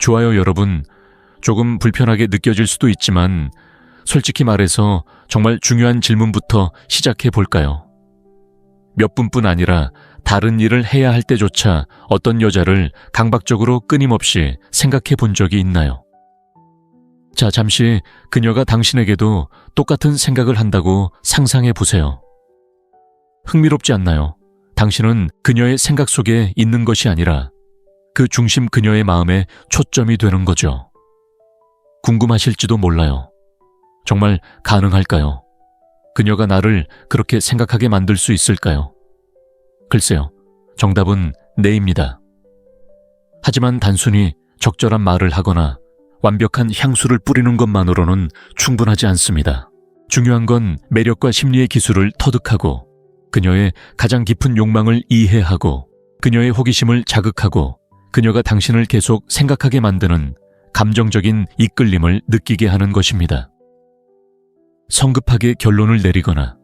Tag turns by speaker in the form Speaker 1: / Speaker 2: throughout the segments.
Speaker 1: 좋아요, 여러분. 조금 불편하게 느껴질 수도 있지만 솔직히 말해서 정말 중요한 질문부터 시작해 볼까요? 몇 분뿐 아니라 다른 일을 해야 할 때조차 어떤 여자를 강박적으로 끊임없이 생각해 본 적이 있나요? 자, 잠시 그녀가 당신에게도 똑같은 생각을 한다고 상상해 보세요. 흥미롭지 않나요? 당신은 그녀의 생각 속에 있는 것이 아니라 그 중심 그녀의 마음에 초점이 되는 거죠. 궁금하실지도 몰라요. 정말 가능할까요? 그녀가 나를 그렇게 생각하게 만들 수 있을까요? 글쎄요, 정답은 네입니다. 하지만 단순히 적절한 말을 하거나 완벽한 향수를 뿌리는 것만으로는 충분하지 않습니다. 중요한 건 매력과 심리의 기술을 터득하고 그녀의 가장 깊은 욕망을 이해하고 그녀의 호기심을 자극하고 그녀가 당신을 계속 생각하게 만드는 감정적인 이끌림을 느끼게 하는 것입니다. 성급하게 결론을 내리거나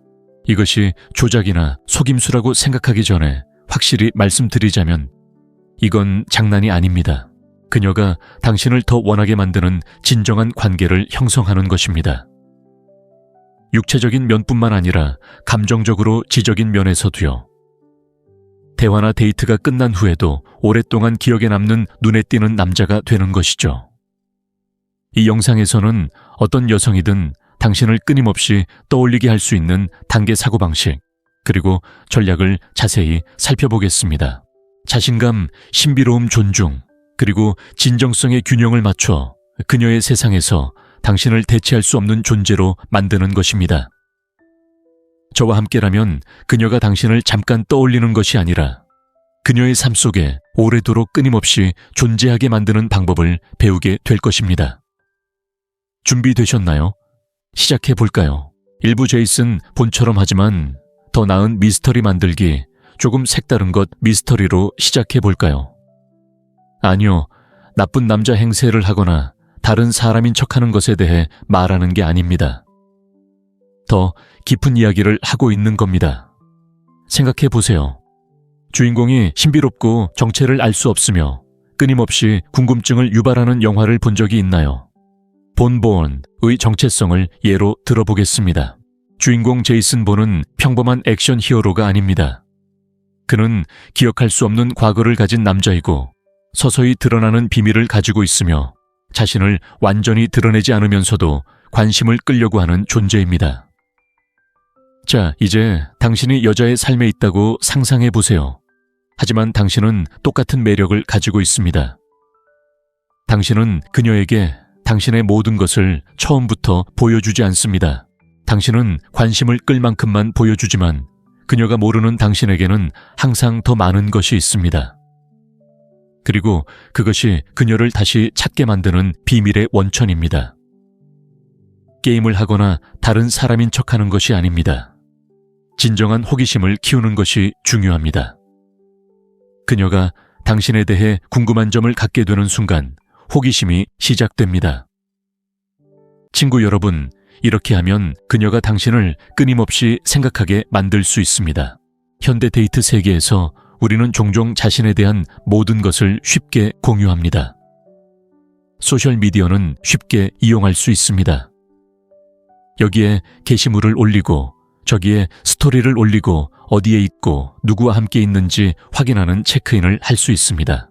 Speaker 1: 이것이 조작이나 속임수라고 생각하기 전에 확실히 말씀드리자면 이건 장난이 아닙니다. 그녀가 당신을 더 원하게 만드는 진정한 관계를 형성하는 것입니다. 육체적인 면뿐만 아니라 감정적으로 지적인 면에서도요. 대화나 데이트가 끝난 후에도 오랫동안 기억에 남는 눈에 띄는 남자가 되는 것이죠. 이 영상에서는 어떤 여성이든 당신을 끊임없이 떠올리게 할 수 있는 단계 사고방식, 그리고 전략을 자세히 살펴보겠습니다. 자신감, 신비로움, 존중, 그리고 진정성의 균형을 맞춰 그녀의 세상에서 당신을 대체할 수 없는 존재로 만드는 것입니다. 저와 함께라면 그녀가 당신을 잠깐 떠올리는 것이 아니라 그녀의 삶 속에 오래도록 끊임없이 존재하게 만드는 방법을 배우게 될 것입니다. 준비되셨나요? 시작해 볼까요? 일부 제이슨 본처럼 하지만 더 나은 미스터리 만들기, 조금 색다른 것 미스터리로 시작해 볼까요? 아니요, 나쁜 남자 행세를 하거나 다른 사람인 척하는 것에 대해 말하는 게 아닙니다. 더 깊은 이야기를 하고 있는 겁니다. 생각해 보세요. 주인공이 신비롭고 정체를 알 수 없으며 끊임없이 궁금증을 유발하는 영화를 본 적이 있나요? 본의 정체성을 예로 들어보겠습니다. 주인공 제이슨 본은 평범한 액션 히어로가 아닙니다. 그는 기억할 수 없는 과거를 가진 남자이고 서서히 드러나는 비밀을 가지고 있으며 자신을 완전히 드러내지 않으면서도 관심을 끌려고 하는 존재입니다. 자, 이제 당신이 여자의 삶에 있다고 상상해 보세요. 하지만 당신은 똑같은 매력을 가지고 있습니다. 당신은 그녀에게 당신의 모든 것을 처음부터 보여주지 않습니다. 당신은 관심을 끌 만큼만 보여주지만 그녀가 모르는 당신에게는 항상 더 많은 것이 있습니다. 그리고 그것이 그녀를 다시 찾게 만드는 비밀의 원천입니다. 게임을 하거나 다른 사람인 척하는 것이 아닙니다. 진정한 호기심을 키우는 것이 중요합니다. 그녀가 당신에 대해 궁금한 점을 갖게 되는 순간 호기심이 시작됩니다. 친구 여러분, 이렇게 하면 그녀가 당신을 끊임없이 생각하게 만들 수 있습니다. 현대 데이트 세계에서 우리는 종종 자신에 대한 모든 것을 쉽게 공유합니다. 소셜미디어는 쉽게 이용할 수 있습니다. 여기에 게시물을 올리고 저기에 스토리를 올리고 어디에 있고 누구와 함께 있는지 확인하는 체크인을 할 수 있습니다.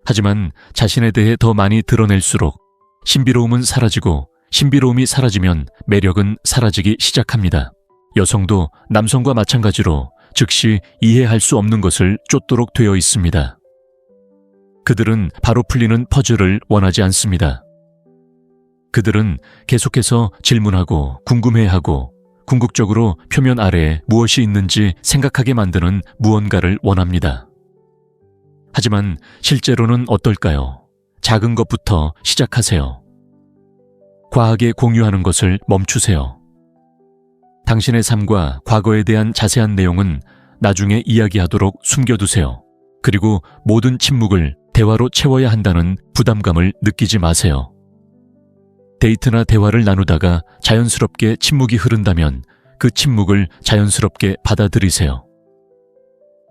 Speaker 1: 하지만 자신에 대해 더 많이 드러낼수록 신비로움은 사라지고 신비로움이 사라지면 매력은 사라지기 시작합니다. 여성도 남성과 마찬가지로 즉시 이해할 수 없는 것을 쫓도록 되어 있습니다. 그들은 바로 풀리는 퍼즐을 원하지 않습니다. 그들은 계속해서 질문하고 궁금해하고 궁극적으로 표면 아래에 무엇이 있는지 생각하게 만드는 무언가를 원합니다. 하지만 실제로는 어떨까요? 작은 것부터 시작하세요. 과하게 공유하는 것을 멈추세요. 당신의 삶과 과거에 대한 자세한 내용은 나중에 이야기하도록 숨겨두세요. 그리고 모든 침묵을 대화로 채워야 한다는 부담감을 느끼지 마세요. 데이트나 대화를 나누다가 자연스럽게 침묵이 흐른다면 그 침묵을 자연스럽게 받아들이세요.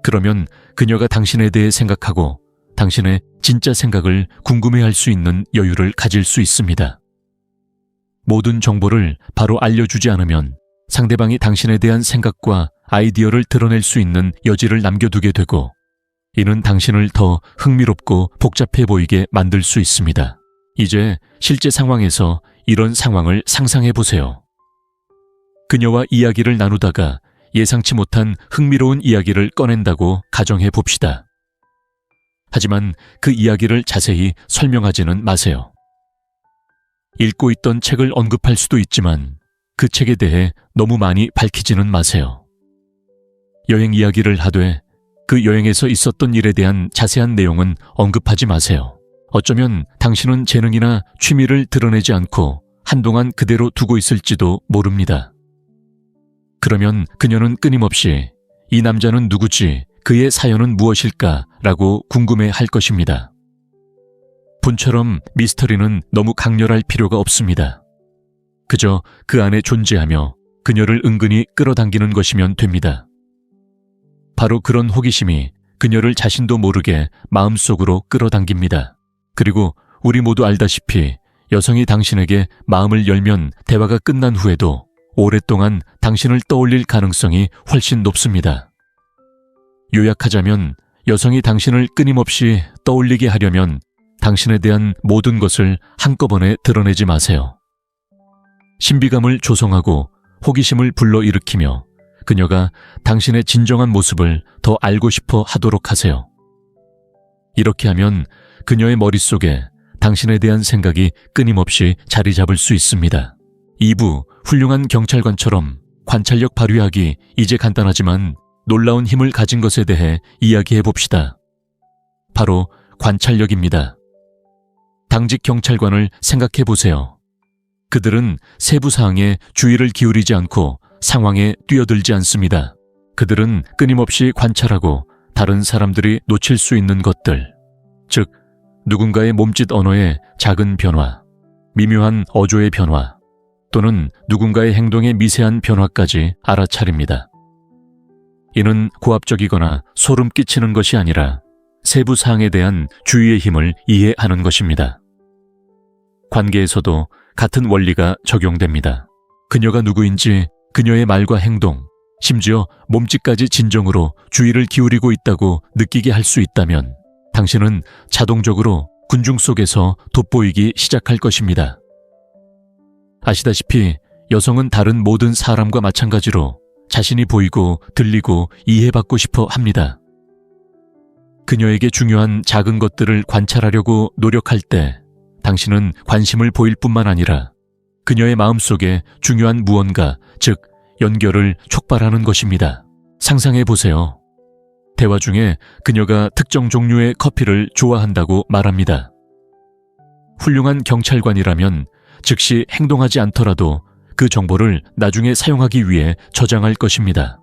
Speaker 1: 그러면 그녀가 당신에 대해 생각하고 당신의 진짜 생각을 궁금해할 수 있는 여유를 가질 수 있습니다. 모든 정보를 바로 알려주지 않으면 상대방이 당신에 대한 생각과 아이디어를 드러낼 수 있는 여지를 남겨두게 되고, 이는 당신을 더 흥미롭고 복잡해 보이게 만들 수 있습니다. 이제 실제 상황에서 이런 상황을 상상해 보세요. 그녀와 이야기를 나누다가 예상치 못한 흥미로운 이야기를 꺼낸다고 가정해 봅시다. 하지만 그 이야기를 자세히 설명하지는 마세요. 읽고 있던 책을 언급할 수도 있지만 그 책에 대해 너무 많이 밝히지는 마세요. 여행 이야기를 하되 그 여행에서 있었던 일에 대한 자세한 내용은 언급하지 마세요. 어쩌면 당신은 재능이나 취미를 드러내지 않고 한동안 그대로 두고 있을지도 모릅니다. 그러면 그녀는 끊임없이 이 남자는 누구지, 그의 사연은 무엇일까 라고 궁금해할 것입니다. 본처럼 미스터리는 너무 강렬할 필요가 없습니다. 그저 그 안에 존재하며 그녀를 은근히 끌어당기는 것이면 됩니다. 바로 그런 호기심이 그녀를 자신도 모르게 마음속으로 끌어당깁니다. 그리고 우리 모두 알다시피 여성이 당신에게 마음을 열면 대화가 끝난 후에도 오랫동안 당신을 떠올릴 가능성이 훨씬 높습니다. 요약하자면 여성이 당신을 끊임없이 떠올리게 하려면 당신에 대한 모든 것을 한꺼번에 드러내지 마세요. 신비감을 조성하고 호기심을 불러일으키며 그녀가 당신의 진정한 모습을 더 알고 싶어 하도록 하세요. 이렇게 하면 그녀의 머릿속에 당신에 대한 생각이 끊임없이 자리 잡을 수 있습니다. 2부 훌륭한 경찰관처럼 관찰력 발휘하기 이제 간단하지만 놀라운 힘을 가진 것에 대해 이야기해 봅시다. 바로 관찰력입니다. 당직 경찰관을 생각해 보세요. 그들은 세부 사항에 주의를 기울이지 않고 상황에 뛰어들지 않습니다. 그들은 끊임없이 관찰하고 다른 사람들이 놓칠 수 있는 것들, 즉 누군가의 몸짓 언어의 작은 변화, 미묘한 어조의 변화, 또는 누군가의 행동의 미세한 변화까지 알아차립니다. 이는 고압적이거나 소름 끼치는 것이 아니라 세부 사항에 대한 주의의 힘을 이해하는 것입니다. 관계에서도 같은 원리가 적용됩니다. 그녀가 누구인지 그녀의 말과 행동, 심지어 몸짓까지 진정으로 주의를 기울이고 있다고 느끼게 할 수 있다면 당신은 자동적으로 군중 속에서 돋보이기 시작할 것입니다. 아시다시피 여성은 다른 모든 사람과 마찬가지로 자신이 보이고 들리고 이해받고 싶어 합니다. 그녀에게 중요한 작은 것들을 관찰하려고 노력할 때 당신은 관심을 보일 뿐만 아니라 그녀의 마음속에 중요한 무언가, 즉 연결을 촉발하는 것입니다. 상상해 보세요. 대화 중에 그녀가 특정 종류의 커피를 좋아한다고 말합니다. 훌륭한 경찰관이라면 즉시 행동하지 않더라도 그 정보를 나중에 사용하기 위해 저장할 것입니다.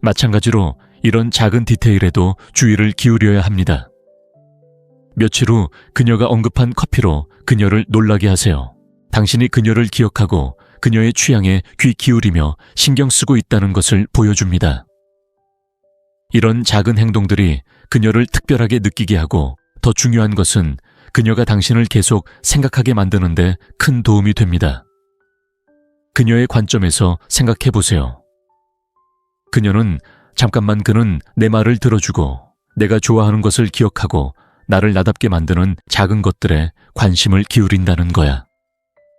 Speaker 1: 마찬가지로 이런 작은 디테일에도 주의를 기울여야 합니다. 며칠 후 그녀가 언급한 커피로 그녀를 놀라게 하세요. 당신이 그녀를 기억하고 그녀의 취향에 귀 기울이며 신경 쓰고 있다는 것을 보여줍니다. 이런 작은 행동들이 그녀를 특별하게 느끼게 하고 더 중요한 것은 그녀가 당신을 계속 생각하게 만드는데 큰 도움이 됩니다. 그녀의 관점에서 생각해 보세요. 그녀는 잠깐만 그는 내 말을 들어주고 내가 좋아하는 것을 기억하고 나를 나답게 만드는 작은 것들에 관심을 기울인다는 거야.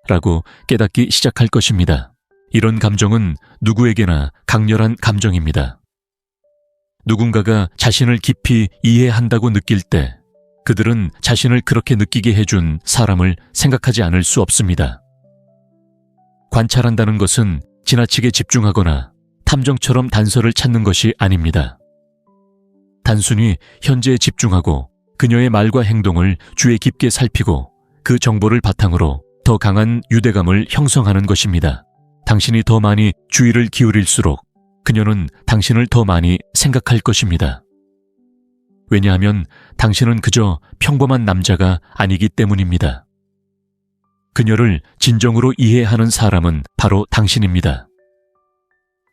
Speaker 1: 라고 깨닫기 시작할 것입니다. 이런 감정은 누구에게나 강렬한 감정입니다. 누군가가 자신을 깊이 이해한다고 느낄 때 그들은 자신을 그렇게 느끼게 해준 사람을 생각하지 않을 수 없습니다. 관찰한다는 것은 지나치게 집중하거나 탐정처럼 단서를 찾는 것이 아닙니다. 단순히 현재에 집중하고 그녀의 말과 행동을 주의 깊게 살피고 그 정보를 바탕으로 더 강한 유대감을 형성하는 것입니다. 당신이 더 많이 주의를 기울일수록 그녀는 당신을 더 많이 생각할 것입니다. 왜냐하면 당신은 그저 평범한 남자가 아니기 때문입니다. 그녀를 진정으로 이해하는 사람은 바로 당신입니다.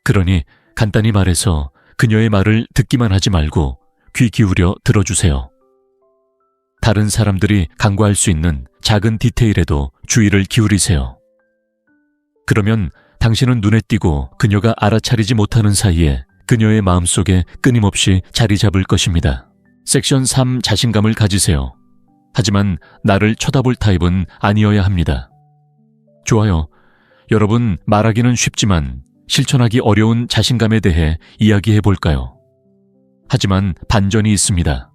Speaker 1: 그러니 간단히 말해서 그녀의 말을 듣기만 하지 말고 귀 기울여 들어주세요. 다른 사람들이 간과할 수 있는 작은 디테일에도 주의를 기울이세요. 그러면 당신은 눈에 띄고 그녀가 알아차리지 못하는 사이에 그녀의 마음속에 끊임없이 자리 잡을 것입니다. 섹션 3 자신감을 가지세요. 하지만 나를 쳐다볼 타입은 아니어야 합니다. 좋아요. 여러분, 말하기는 쉽지만 실천하기 어려운 자신감에 대해 이야기해 볼까요? 하지만 반전이 있습니다.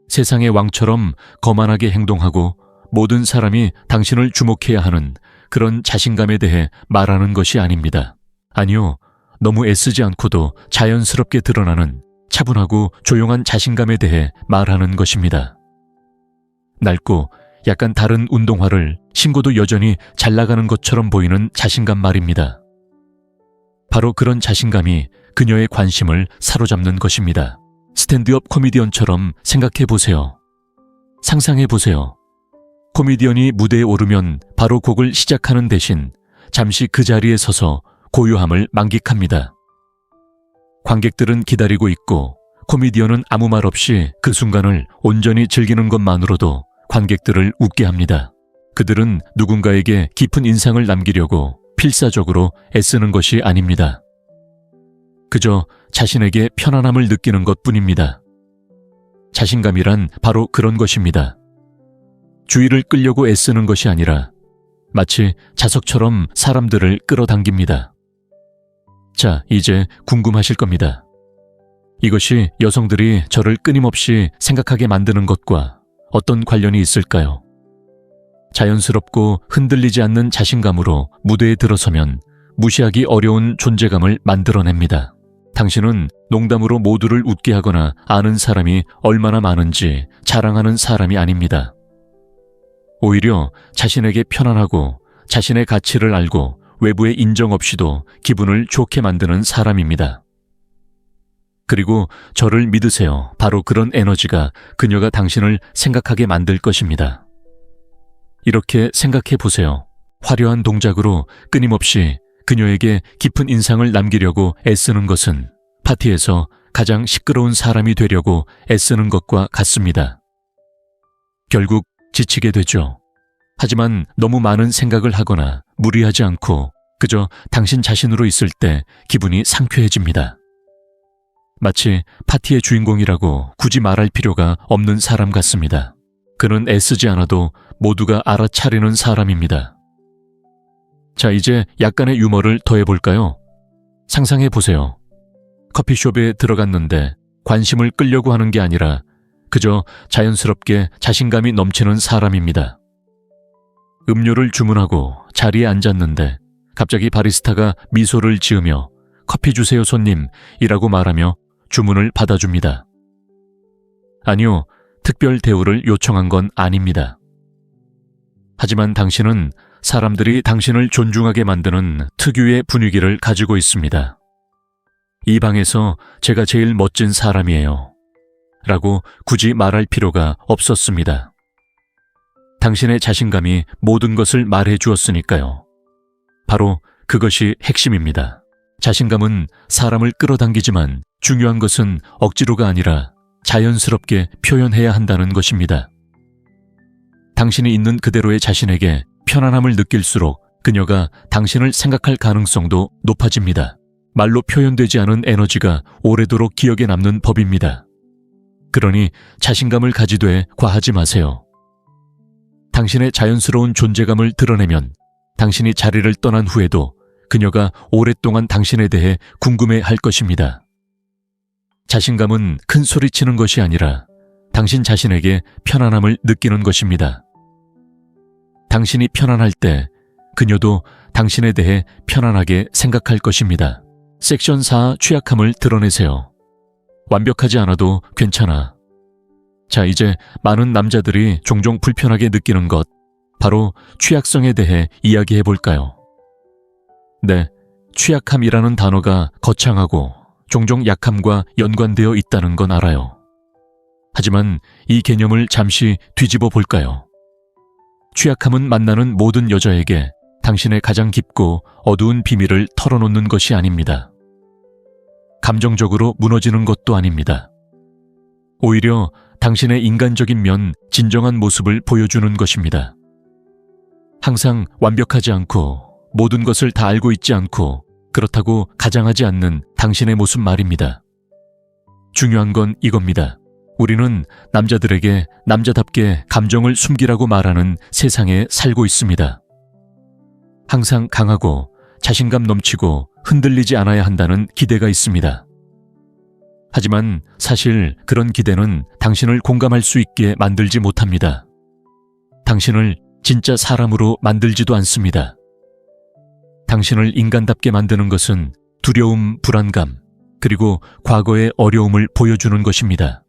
Speaker 1: 세상의 왕처럼 거만하게 행동하고 모든 사람이 당신을 주목해야 하는 그런 자신감에 대해 말하는 것이 아닙니다. 아니요, 너무 애쓰지 않고도 자연스럽게 드러나는 차분하고 조용한 자신감에 대해 말하는 것입니다. 낡고 약간 다른 운동화를 신고도 여전히 잘 나가는 것처럼 보이는 자신감 말입니다. 바로 그런 자신감이 그녀의 관심을 사로잡는 것입니다. 스탠드업 코미디언처럼 생각해 보세요. 상상해 보세요. 코미디언이 무대에 오르면 바로 곡을 시작하는 대신 잠시 그 자리에 서서 고요함을 만끽합니다. 관객들은 기다리고 있고 코미디언은 아무 말 없이 그 순간을 온전히 즐기는 것만으로도 관객들을 웃게 합니다. 그들은 누군가에게 깊은 인상을 남기려고 필사적으로 애쓰는 것이 아닙니다. 그저 자신에게 편안함을 느끼는 것뿐입니다. 자신감이란 바로 그런 것입니다. 주의를 끌려고 애쓰는 것이 아니라 마치 자석처럼 사람들을 끌어당깁니다. 자, 이제 궁금하실 겁니다. 이것이 여성들이 저를 끊임없이 생각하게 만드는 것과 어떤 관련이 있을까요? 자연스럽고 흔들리지 않는 자신감으로 무대에 들어서면 무시하기 어려운 존재감을 만들어냅니다. 당신은 농담으로 모두를 웃게 하거나 아는 사람이 얼마나 많은지 자랑하는 사람이 아닙니다. 오히려 자신에게 편안하고 자신의 가치를 알고 외부의 인정 없이도 기분을 좋게 만드는 사람입니다. 그리고 저를 믿으세요. 바로 그런 에너지가 그녀가 당신을 생각하게 만들 것입니다. 이렇게 생각해 보세요. 화려한 동작으로 끊임없이 그녀에게 깊은 인상을 남기려고 애쓰는 것은 파티에서 가장 시끄러운 사람이 되려고 애쓰는 것과 같습니다. 결국 지치게 되죠. 하지만 너무 많은 생각을 하거나 무리하지 않고 그저 당신 자신으로 있을 때 기분이 상쾌해집니다. 마치 파티의 주인공이라고 굳이 말할 필요가 없는 사람 같습니다. 그는 애쓰지 않아도 모두가 알아차리는 사람입니다. 자, 이제 약간의 유머를 더해볼까요? 상상해보세요. 커피숍에 들어갔는데 관심을 끌려고 하는 게 아니라 그저 자연스럽게 자신감이 넘치는 사람입니다. 음료를 주문하고 자리에 앉았는데 갑자기 바리스타가 미소를 지으며 커피 주세요 손님 이라고 말하며 주문을 받아줍니다. 아니요, 특별 대우를 요청한 건 아닙니다. 하지만 당신은 사람들이 당신을 존중하게 만드는 특유의 분위기를 가지고 있습니다. 이 방에서 제가 제일 멋진 사람이에요. 라고 굳이 말할 필요가 없었습니다. 당신의 자신감이 모든 것을 말해 주었으니까요. 바로 그것이 핵심입니다. 자신감은 사람을 끌어당기지만 중요한 것은 억지로가 아니라 자연스럽게 표현해야 한다는 것입니다. 당신이 있는 그대로의 자신에게 편안함을 느낄수록 그녀가 당신을 생각할 가능성도 높아집니다. 말로 표현되지 않은 에너지가 오래도록 기억에 남는 법입니다. 그러니 자신감을 가지되 과하지 마세요. 당신의 자연스러운 존재감을 드러내면 당신이 자리를 떠난 후에도 그녀가 오랫동안 당신에 대해 궁금해할 것입니다. 자신감은 큰 소리치는 것이 아니라 당신 자신에게 편안함을 느끼는 것입니다. 당신이 편안할 때 그녀도 당신에 대해 편안하게 생각할 것입니다. 섹션 4 취약함을 드러내세요. 완벽하지 않아도 괜찮아. 자, 이제 많은 남자들이 종종 불편하게 느끼는 것, 바로 취약성에 대해 이야기해 볼까요? 네, 취약함이라는 단어가 거창하고 종종 약함과 연관되어 있다는 건 알아요. 하지만 이 개념을 잠시 뒤집어 볼까요? 취약함은 만나는 모든 여자에게 당신의 가장 깊고 어두운 비밀을 털어놓는 것이 아닙니다. 감정적으로 무너지는 것도 아닙니다. 오히려 당신의 인간적인 면, 진정한 모습을 보여주는 것입니다. 항상 완벽하지 않고 모든 것을 다 알고 있지 않고 그렇다고 가장하지 않는 당신의 모습 말입니다. 중요한 건 이겁니다. 우리는 남자들에게 남자답게 감정을 숨기라고 말하는 세상에 살고 있습니다. 항상 강하고 자신감 넘치고 흔들리지 않아야 한다는 기대가 있습니다. 하지만 사실 그런 기대는 당신을 공감할 수 있게 만들지 못합니다. 당신을 진짜 사람으로 만들지도 않습니다. 당신을 인간답게 만드는 것은 두려움, 불안감, 그리고 과거의 어려움을 보여주는 것입니다.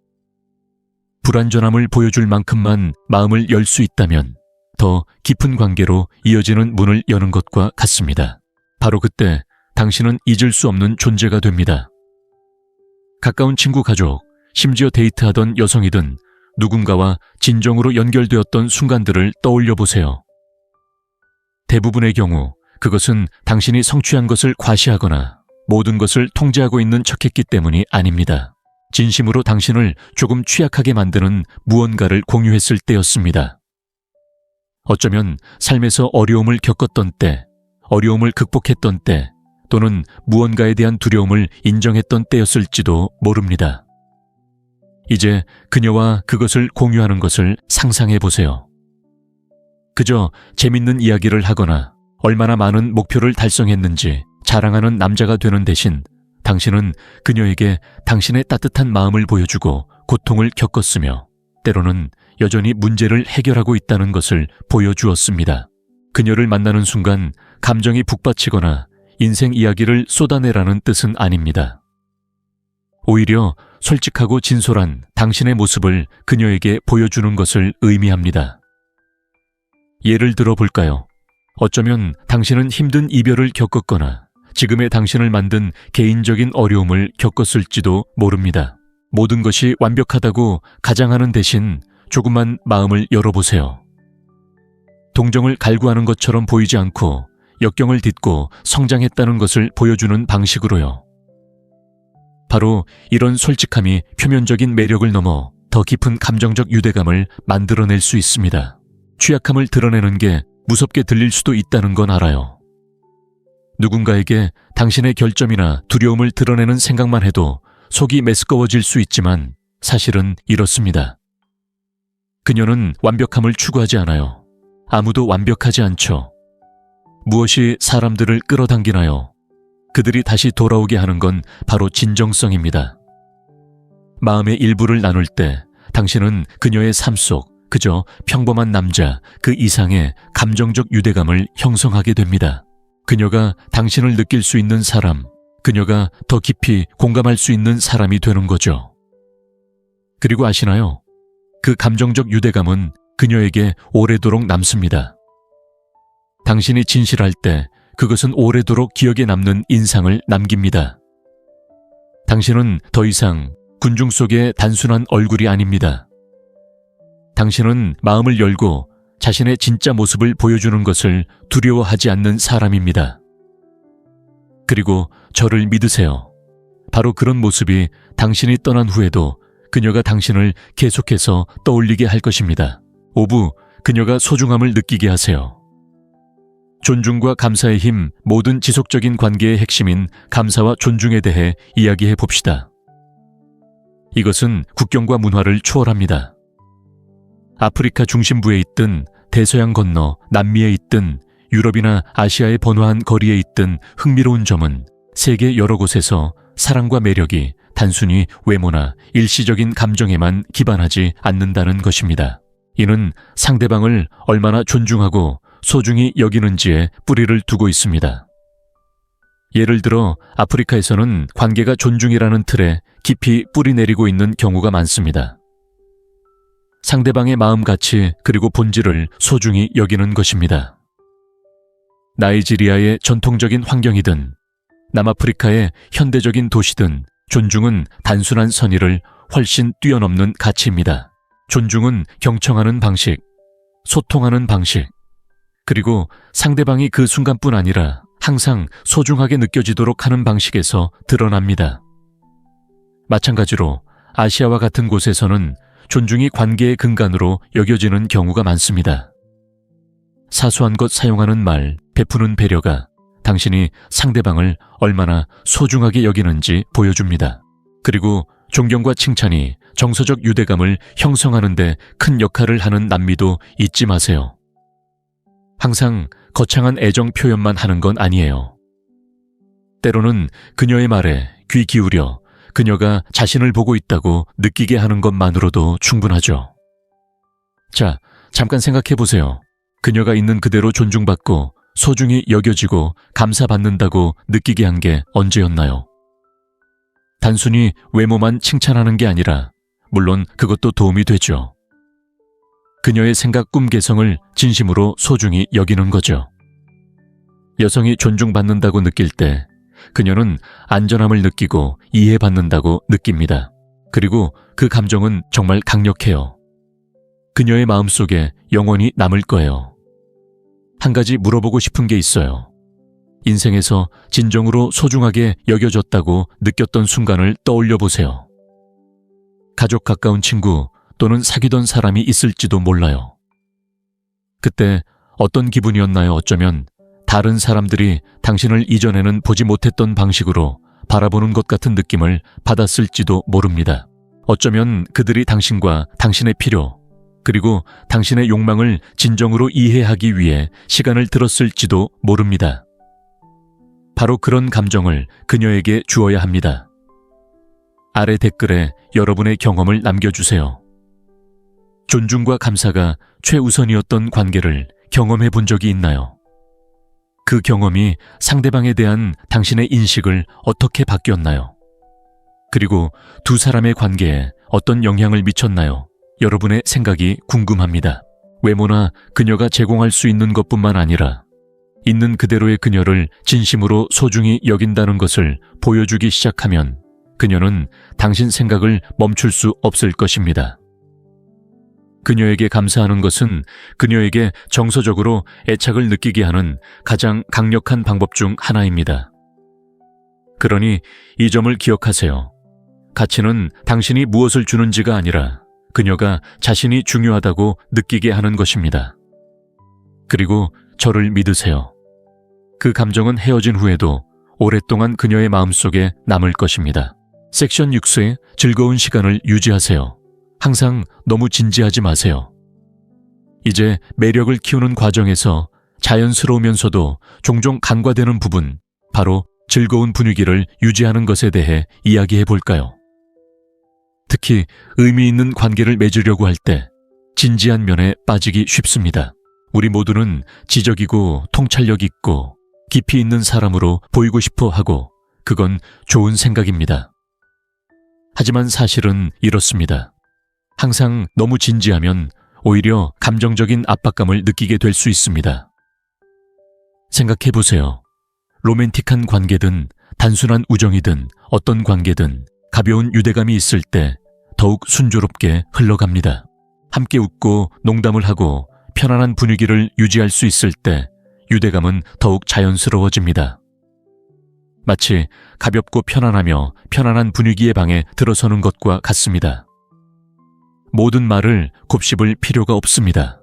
Speaker 1: 불완전함을 보여줄 만큼만 마음을 열 수 있다면 더 깊은 관계로 이어지는 문을 여는 것과 같습니다. 바로 그때 당신은 잊을 수 없는 존재가 됩니다. 가까운 친구, 가족, 심지어 데이트하던 여성이든 누군가와 진정으로 연결되었던 순간들을 떠올려 보세요. 대부분의 경우 그것은 당신이 성취한 것을 과시하거나 모든 것을 통제하고 있는 척했기 때문이 아닙니다. 진심으로 당신을 조금 취약하게 만드는 무언가를 공유했을 때였습니다. 어쩌면 삶에서 어려움을 겪었던 때, 어려움을 극복했던 때, 또는 무언가에 대한 두려움을 인정했던 때였을지도 모릅니다. 이제 그녀와 그것을 공유하는 것을 상상해 보세요. 그저 재밌는 이야기를 하거나 얼마나 많은 목표를 달성했는지 자랑하는 남자가 되는 대신 당신은 그녀에게 당신의 따뜻한 마음을 보여주고 고통을 겪었으며 때로는 여전히 문제를 해결하고 있다는 것을 보여주었습니다. 그녀를 만나는 순간 감정이 북받치거나 인생 이야기를 쏟아내라는 뜻은 아닙니다. 오히려 솔직하고 진솔한 당신의 모습을 그녀에게 보여주는 것을 의미합니다. 예를 들어 볼까요? 어쩌면 당신은 힘든 이별을 겪었거나 지금의 당신을 만든 개인적인 어려움을 겪었을지도 모릅니다. 모든 것이 완벽하다고 가장하는 대신 조금만 마음을 열어보세요. 동정을 갈구하는 것처럼 보이지 않고 역경을 딛고 성장했다는 것을 보여주는 방식으로요. 바로 이런 솔직함이 표면적인 매력을 넘어 더 깊은 감정적 유대감을 만들어낼 수 있습니다. 취약함을 드러내는 게 무섭게 들릴 수도 있다는 건 알아요. 누군가에게 당신의 결점이나 두려움을 드러내는 생각만 해도 속이 메스꺼워질 수 있지만 사실은 이렇습니다. 그녀는 완벽함을 추구하지 않아요. 아무도 완벽하지 않죠. 무엇이 사람들을 끌어당기나요? 그들이 다시 돌아오게 하는 건 바로 진정성입니다. 마음의 일부를 나눌 때 당신은 그녀의 삶 속 그저 평범한 남자 그 이상의 감정적 유대감을 형성하게 됩니다. 그녀가 당신을 느낄 수 있는 사람, 그녀가 더 깊이 공감할 수 있는 사람이 되는 거죠. 그리고 아시나요? 그 감정적 유대감은 그녀에게 오래도록 남습니다. 당신이 진실할 때 그것은 오래도록 기억에 남는 인상을 남깁니다. 당신은 더 이상 군중 속의 단순한 얼굴이 아닙니다. 당신은 마음을 열고 자신의 진짜 모습을 보여주는 것을 두려워하지 않는 사람입니다. 그리고 저를 믿으세요. 바로 그런 모습이 당신이 떠난 후에도 그녀가 당신을 계속해서 떠올리게 할 것입니다. 오부, 그녀가 소중함을 느끼게 하세요. 존중과 감사의 힘, 모든 지속적인 관계의 핵심인 감사와 존중에 대해 이야기해 봅시다. 이것은 국경과 문화를 초월합니다. 아프리카 중심부에 있든 대서양 건너 남미에 있든 유럽이나 아시아의 번화한 거리에 있든 흥미로운 점은 세계 여러 곳에서 사랑과 매력이 단순히 외모나 일시적인 감정에만 기반하지 않는다는 것입니다. 이는 상대방을 얼마나 존중하고 소중히 여기는지에 뿌리를 두고 있습니다. 예를 들어 아프리카에서는 관계가 존중이라는 틀에 깊이 뿌리 내리고 있는 경우가 많습니다. 상대방의 마음 가치 그리고 본질을 소중히 여기는 것입니다. 나이지리아의 전통적인 환경이든 남아프리카의 현대적인 도시든 존중은 단순한 선의를 훨씬 뛰어넘는 가치입니다. 존중은 경청하는 방식, 소통하는 방식, 그리고 상대방이 그 순간뿐 아니라 항상 소중하게 느껴지도록 하는 방식에서 드러납니다. 마찬가지로 아시아와 같은 곳에서는 존중이 관계의 근간으로 여겨지는 경우가 많습니다. 사소한 것 사용하는 말, 베푸는 배려가 당신이 상대방을 얼마나 소중하게 여기는지 보여줍니다. 그리고 존경과 칭찬이 정서적 유대감을 형성하는 데 큰 역할을 하는 남미도 잊지 마세요. 항상 거창한 애정 표현만 하는 건 아니에요. 때로는 그녀의 말에 귀 기울여 그녀가 자신을 보고 있다고 느끼게 하는 것만으로도 충분하죠. 자, 잠깐 생각해 보세요. 그녀가 있는 그대로 존중받고 소중히 여겨지고 감사받는다고 느끼게 한 게 언제였나요? 단순히 외모만 칭찬하는 게 아니라 물론 그것도 도움이 되죠. 그녀의 생각, 꿈, 개성을 진심으로 소중히 여기는 거죠. 여성이 존중받는다고 느낄 때 그녀는 안전함을 느끼고 이해받는다고 느낍니다. 그리고 그 감정은 정말 강력해요. 그녀의 마음속에 영원히 남을 거예요. 한 가지 물어보고 싶은 게 있어요. 인생에서 진정으로 소중하게 여겨졌다고 느꼈던 순간을 떠올려 보세요. 가족, 가까운 친구 또는 사귀던 사람이 있을지도 몰라요. 그때 어떤 기분이었나요? 어쩌면 다른 사람들이 당신을 이전에는 보지 못했던 방식으로 바라보는 것 같은 느낌을 받았을지도 모릅니다. 어쩌면 그들이 당신과 당신의 필요, 그리고 당신의 욕망을 진정으로 이해하기 위해 시간을 들었을지도 모릅니다. 바로 그런 감정을 그녀에게 주어야 합니다. 아래 댓글에 여러분의 경험을 남겨주세요. 존중과 감사가 최우선이었던 관계를 경험해 본 적이 있나요? 그 경험이 상대방에 대한 당신의 인식을 어떻게 바뀌었나요? 그리고 두 사람의 관계에 어떤 영향을 미쳤나요? 여러분의 생각이 궁금합니다. 외모나 그녀가 제공할 수 있는 것뿐만 아니라 있는 그대로의 그녀를 진심으로 소중히 여긴다는 것을 보여주기 시작하면 그녀는 당신 생각을 멈출 수 없을 것입니다. 그녀에게 감사하는 것은 그녀에게 정서적으로 애착을 느끼게 하는 가장 강력한 방법 중 하나입니다. 그러니 이 점을 기억하세요. 가치는 당신이 무엇을 주는지가 아니라 그녀가 자신이 중요하다고 느끼게 하는 것입니다. 그리고 저를 믿으세요. 그 감정은 헤어진 후에도 오랫동안 그녀의 마음속에 남을 것입니다. 섹션 6의 즐거운 시간을 유지하세요. 항상 너무 진지하지 마세요. 이제 매력을 키우는 과정에서 자연스러우면서도 종종 간과되는 부분, 바로 즐거운 분위기를 유지하는 것에 대해 이야기해 볼까요? 특히 의미 있는 관계를 맺으려고 할 때 진지한 면에 빠지기 쉽습니다. 우리 모두는 지적이고 통찰력 있고 깊이 있는 사람으로 보이고 싶어 하고 그건 좋은 생각입니다. 하지만 사실은 이렇습니다. 항상 너무 진지하면 오히려 감정적인 압박감을 느끼게 될 수 있습니다. 생각해 보세요. 로맨틱한 관계든 단순한 우정이든 어떤 관계든 가벼운 유대감이 있을 때 더욱 순조롭게 흘러갑니다. 함께 웃고 농담을 하고 편안한 분위기를 유지할 수 있을 때 유대감은 더욱 자연스러워집니다. 마치 가볍고 편안하며 편안한 분위기의 방에 들어서는 것과 같습니다. 모든 말을 곱씹을 필요가 없습니다.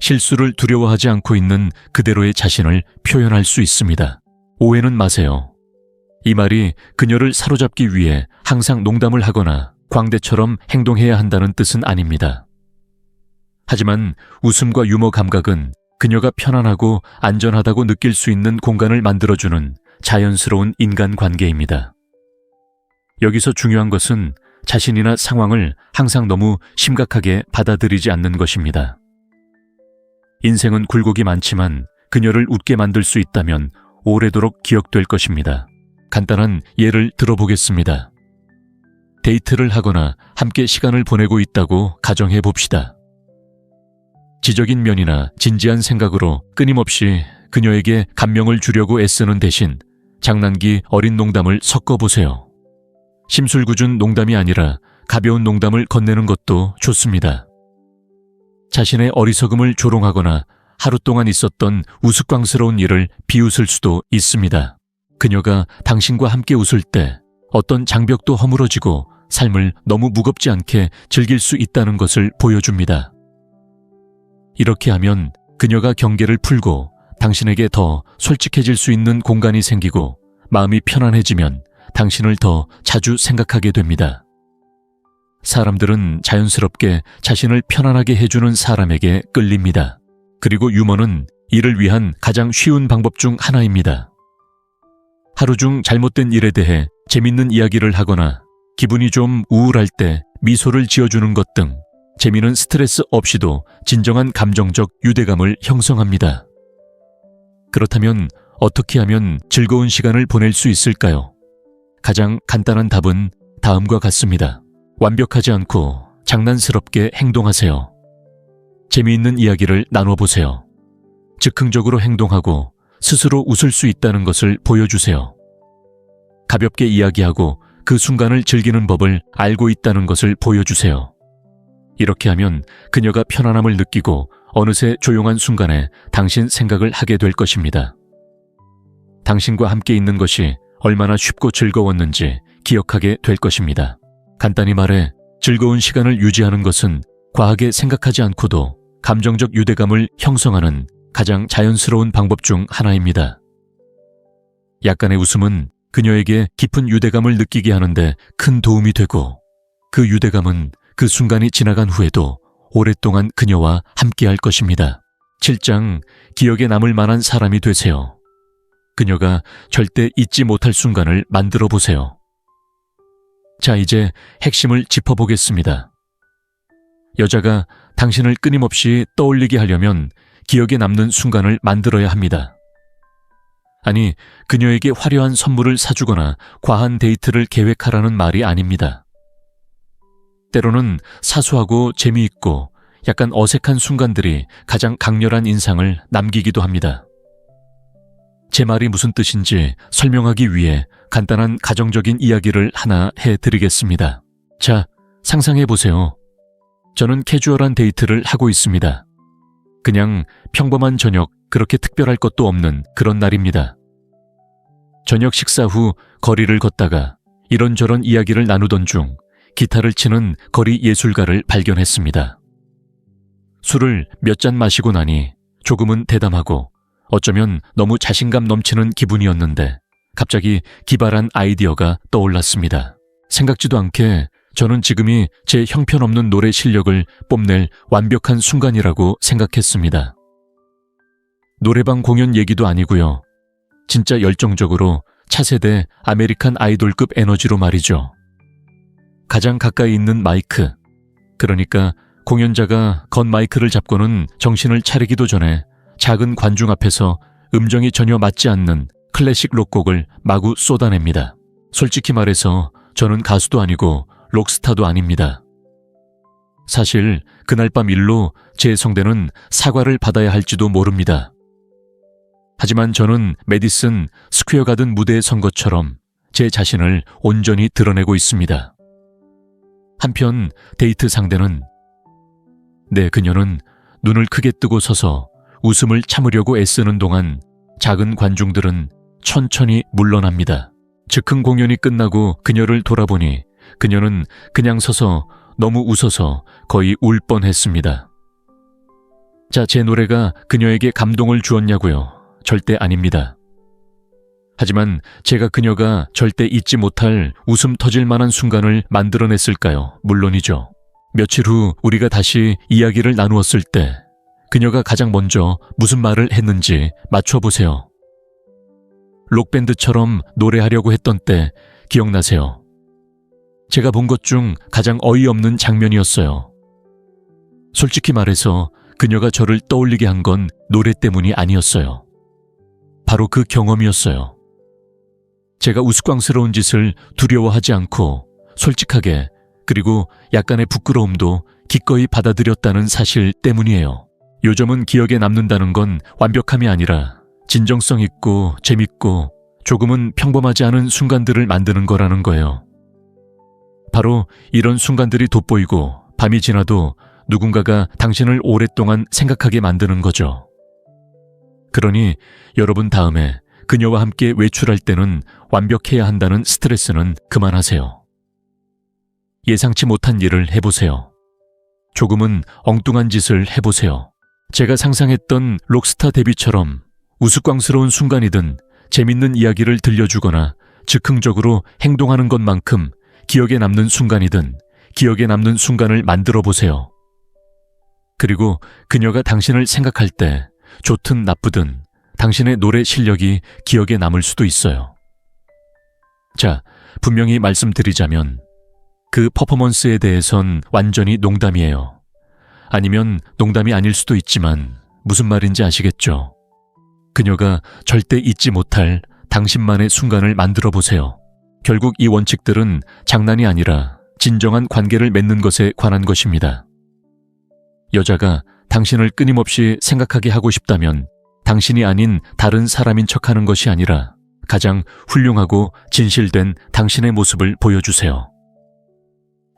Speaker 1: 실수를 두려워하지 않고 있는 그대로의 자신을 표현할 수 있습니다. 오해는 마세요. 이 말이 그녀를 사로잡기 위해 항상 농담을 하거나 광대처럼 행동해야 한다는 뜻은 아닙니다. 하지만 웃음과 유머 감각은 그녀가 편안하고 안전하다고 느낄 수 있는 공간을 만들어주는 자연스러운 인간관계입니다. 여기서 중요한 것은 자신이나 상황을 항상 너무 심각하게 받아들이지 않는 것입니다. 인생은 굴곡이 많지만 그녀를 웃게 만들 수 있다면 오래도록 기억될 것입니다. 간단한 예를 들어보겠습니다. 데이트를 하거나 함께 시간을 보내고 있다고 가정해 봅시다. 지적인 면이나 진지한 생각으로 끊임없이 그녀에게 감명을 주려고 애쓰는 대신 장난기 어린 농담을 섞어보세요. 심술궂은 농담이 아니라 가벼운 농담을 건네는 것도 좋습니다. 자신의 어리석음을 조롱하거나 하루 동안 있었던 우스꽝스러운 일을 비웃을 수도 있습니다. 그녀가 당신과 함께 웃을 때 어떤 장벽도 허물어지고 삶을 너무 무겁지 않게 즐길 수 있다는 것을 보여줍니다. 이렇게 하면 그녀가 경계를 풀고 당신에게 더 솔직해질 수 있는 공간이 생기고 마음이 편안해지면 당신을 더 자주 생각하게 됩니다. 사람들은 자연스럽게 자신을 편안하게 해주는 사람에게 끌립니다. 그리고 유머는 이를 위한 가장 쉬운 방법 중 하나입니다. 하루 중 잘못된 일에 대해 재밌는 이야기를 하거나 기분이 좀 우울할 때 미소를 지어주는 것 등 재미는 스트레스 없이도 진정한 감정적 유대감을 형성합니다. 그렇다면 어떻게 하면 즐거운 시간을 보낼 수 있을까요? 가장 간단한 답은 다음과 같습니다. 완벽하지 않고 장난스럽게 행동하세요. 재미있는 이야기를 나눠보세요. 즉흥적으로 행동하고 스스로 웃을 수 있다는 것을 보여주세요. 가볍게 이야기하고 그 순간을 즐기는 법을 알고 있다는 것을 보여주세요. 이렇게 하면 그녀가 편안함을 느끼고 어느새 조용한 순간에 당신 생각을 하게 될 것입니다. 당신과 함께 있는 것이 얼마나 쉽고 즐거웠는지 기억하게 될 것입니다. 간단히 말해 즐거운 시간을 유지하는 것은 과하게 생각하지 않고도 감정적 유대감을 형성하는 가장 자연스러운 방법 중 하나입니다. 약간의 웃음은 그녀에게 깊은 유대감을 느끼게 하는데 큰 도움이 되고 그 유대감은 그 순간이 지나간 후에도 오랫동안 그녀와 함께할 것입니다. 7장 기억에 남을 만한 사람이 되세요. 그녀가 절대 잊지 못할 순간을 만들어 보세요. 자, 이제 핵심을 짚어보겠습니다. 여자가 당신을 끊임없이 떠올리게 하려면 기억에 남는 순간을 만들어야 합니다. 아니, 그녀에게 화려한 선물을 사주거나 과한 데이트를 계획하라는 말이 아닙니다. 때로는 사소하고 재미있고 약간 어색한 순간들이 가장 강렬한 인상을 남기기도 합니다. 제 말이 무슨 뜻인지 설명하기 위해 간단한 가정적인 이야기를 하나 해드리겠습니다. 자, 상상해보세요. 저는 캐주얼한 데이트를 하고 있습니다. 그냥 평범한 저녁, 그렇게 특별할 것도 없는 그런 날입니다. 저녁 식사 후 거리를 걷다가 이런저런 이야기를 나누던 중 기타를 치는 거리 예술가를 발견했습니다. 술을 몇 잔 마시고 나니 조금은 대담하고 어쩌면 너무 자신감 넘치는 기분이었는데 갑자기 기발한 아이디어가 떠올랐습니다. 생각지도 않게 저는 지금이 제 형편없는 노래 실력을 뽐낼 완벽한 순간이라고 생각했습니다. 노래방 공연 얘기도 아니고요. 진짜 열정적으로 차세대 아메리칸 아이돌급 에너지로 말이죠. 가장 가까이 있는 마이크, 그러니까 공연자가 건 마이크를 잡고는 정신을 차리기도 전에 작은 관중 앞에서 음정이 전혀 맞지 않는 클래식 록곡을 마구 쏟아냅니다. 솔직히 말해서 저는 가수도 아니고 록스타도 아닙니다. 사실 그날 밤 일로 제 성대는 사과를 받아야 할지도 모릅니다. 하지만 저는 메디슨 스퀘어 가든 무대에 선 것처럼 제 자신을 온전히 드러내고 있습니다. 한편 데이트 상대는 그녀는 눈을 크게 뜨고 서서 웃음을 참으려고 애쓰는 동안 작은 관중들은 천천히 물러납니다. 즉흥 공연이 끝나고 그녀를 돌아보니 그녀는 그냥 서서 너무 웃어서 거의 울 뻔했습니다. 자, 제 노래가 그녀에게 감동을 주었냐고요? 절대 아닙니다. 하지만 제가 그녀가 절대 잊지 못할 웃음 터질 만한 순간을 만들어냈을까요? 물론이죠. 며칠 후 우리가 다시 이야기를 나누었을 때 그녀가 가장 먼저 무슨 말을 했는지 맞춰보세요. 록밴드처럼 노래하려고 했던 때 기억나세요? 제가 본 것 중 가장 어이없는 장면이었어요. 솔직히 말해서 그녀가 저를 떠올리게 한 건 노래 때문이 아니었어요. 바로 그 경험이었어요. 제가 우스꽝스러운 짓을 두려워하지 않고 솔직하게 그리고 약간의 부끄러움도 기꺼이 받아들였다는 사실 때문이에요. 요점은 기억에 남는다는 건 완벽함이 아니라 진정성 있고 재밌고 조금은 평범하지 않은 순간들을 만드는 거라는 거예요. 바로 이런 순간들이 돋보이고 밤이 지나도 누군가가 당신을 오랫동안 생각하게 만드는 거죠. 그러니 여러분 다음에 그녀와 함께 외출할 때는 완벽해야 한다는 스트레스는 그만하세요. 예상치 못한 일을 해보세요. 조금은 엉뚱한 짓을 해보세요. 제가 상상했던 록스타 데뷔처럼 우스꽝스러운 순간이든 재밌는 이야기를 들려주거나 즉흥적으로 행동하는 것만큼 기억에 남는 순간이든 기억에 남는 순간을 만들어 보세요. 그리고 그녀가 당신을 생각할 때 좋든 나쁘든 당신의 노래 실력이 기억에 남을 수도 있어요. 자, 분명히 말씀드리자면 그 퍼포먼스에 대해선 완전히 농담이에요. 아니면 농담이 아닐 수도 있지만 무슨 말인지 아시겠죠? 그녀가 절대 잊지 못할 당신만의 순간을 만들어 보세요. 결국 이 원칙들은 장난이 아니라 진정한 관계를 맺는 것에 관한 것입니다. 여자가 당신을 끊임없이 생각하게 하고 싶다면 당신이 아닌 다른 사람인 척하는 것이 아니라 가장 훌륭하고 진실된 당신의 모습을 보여주세요.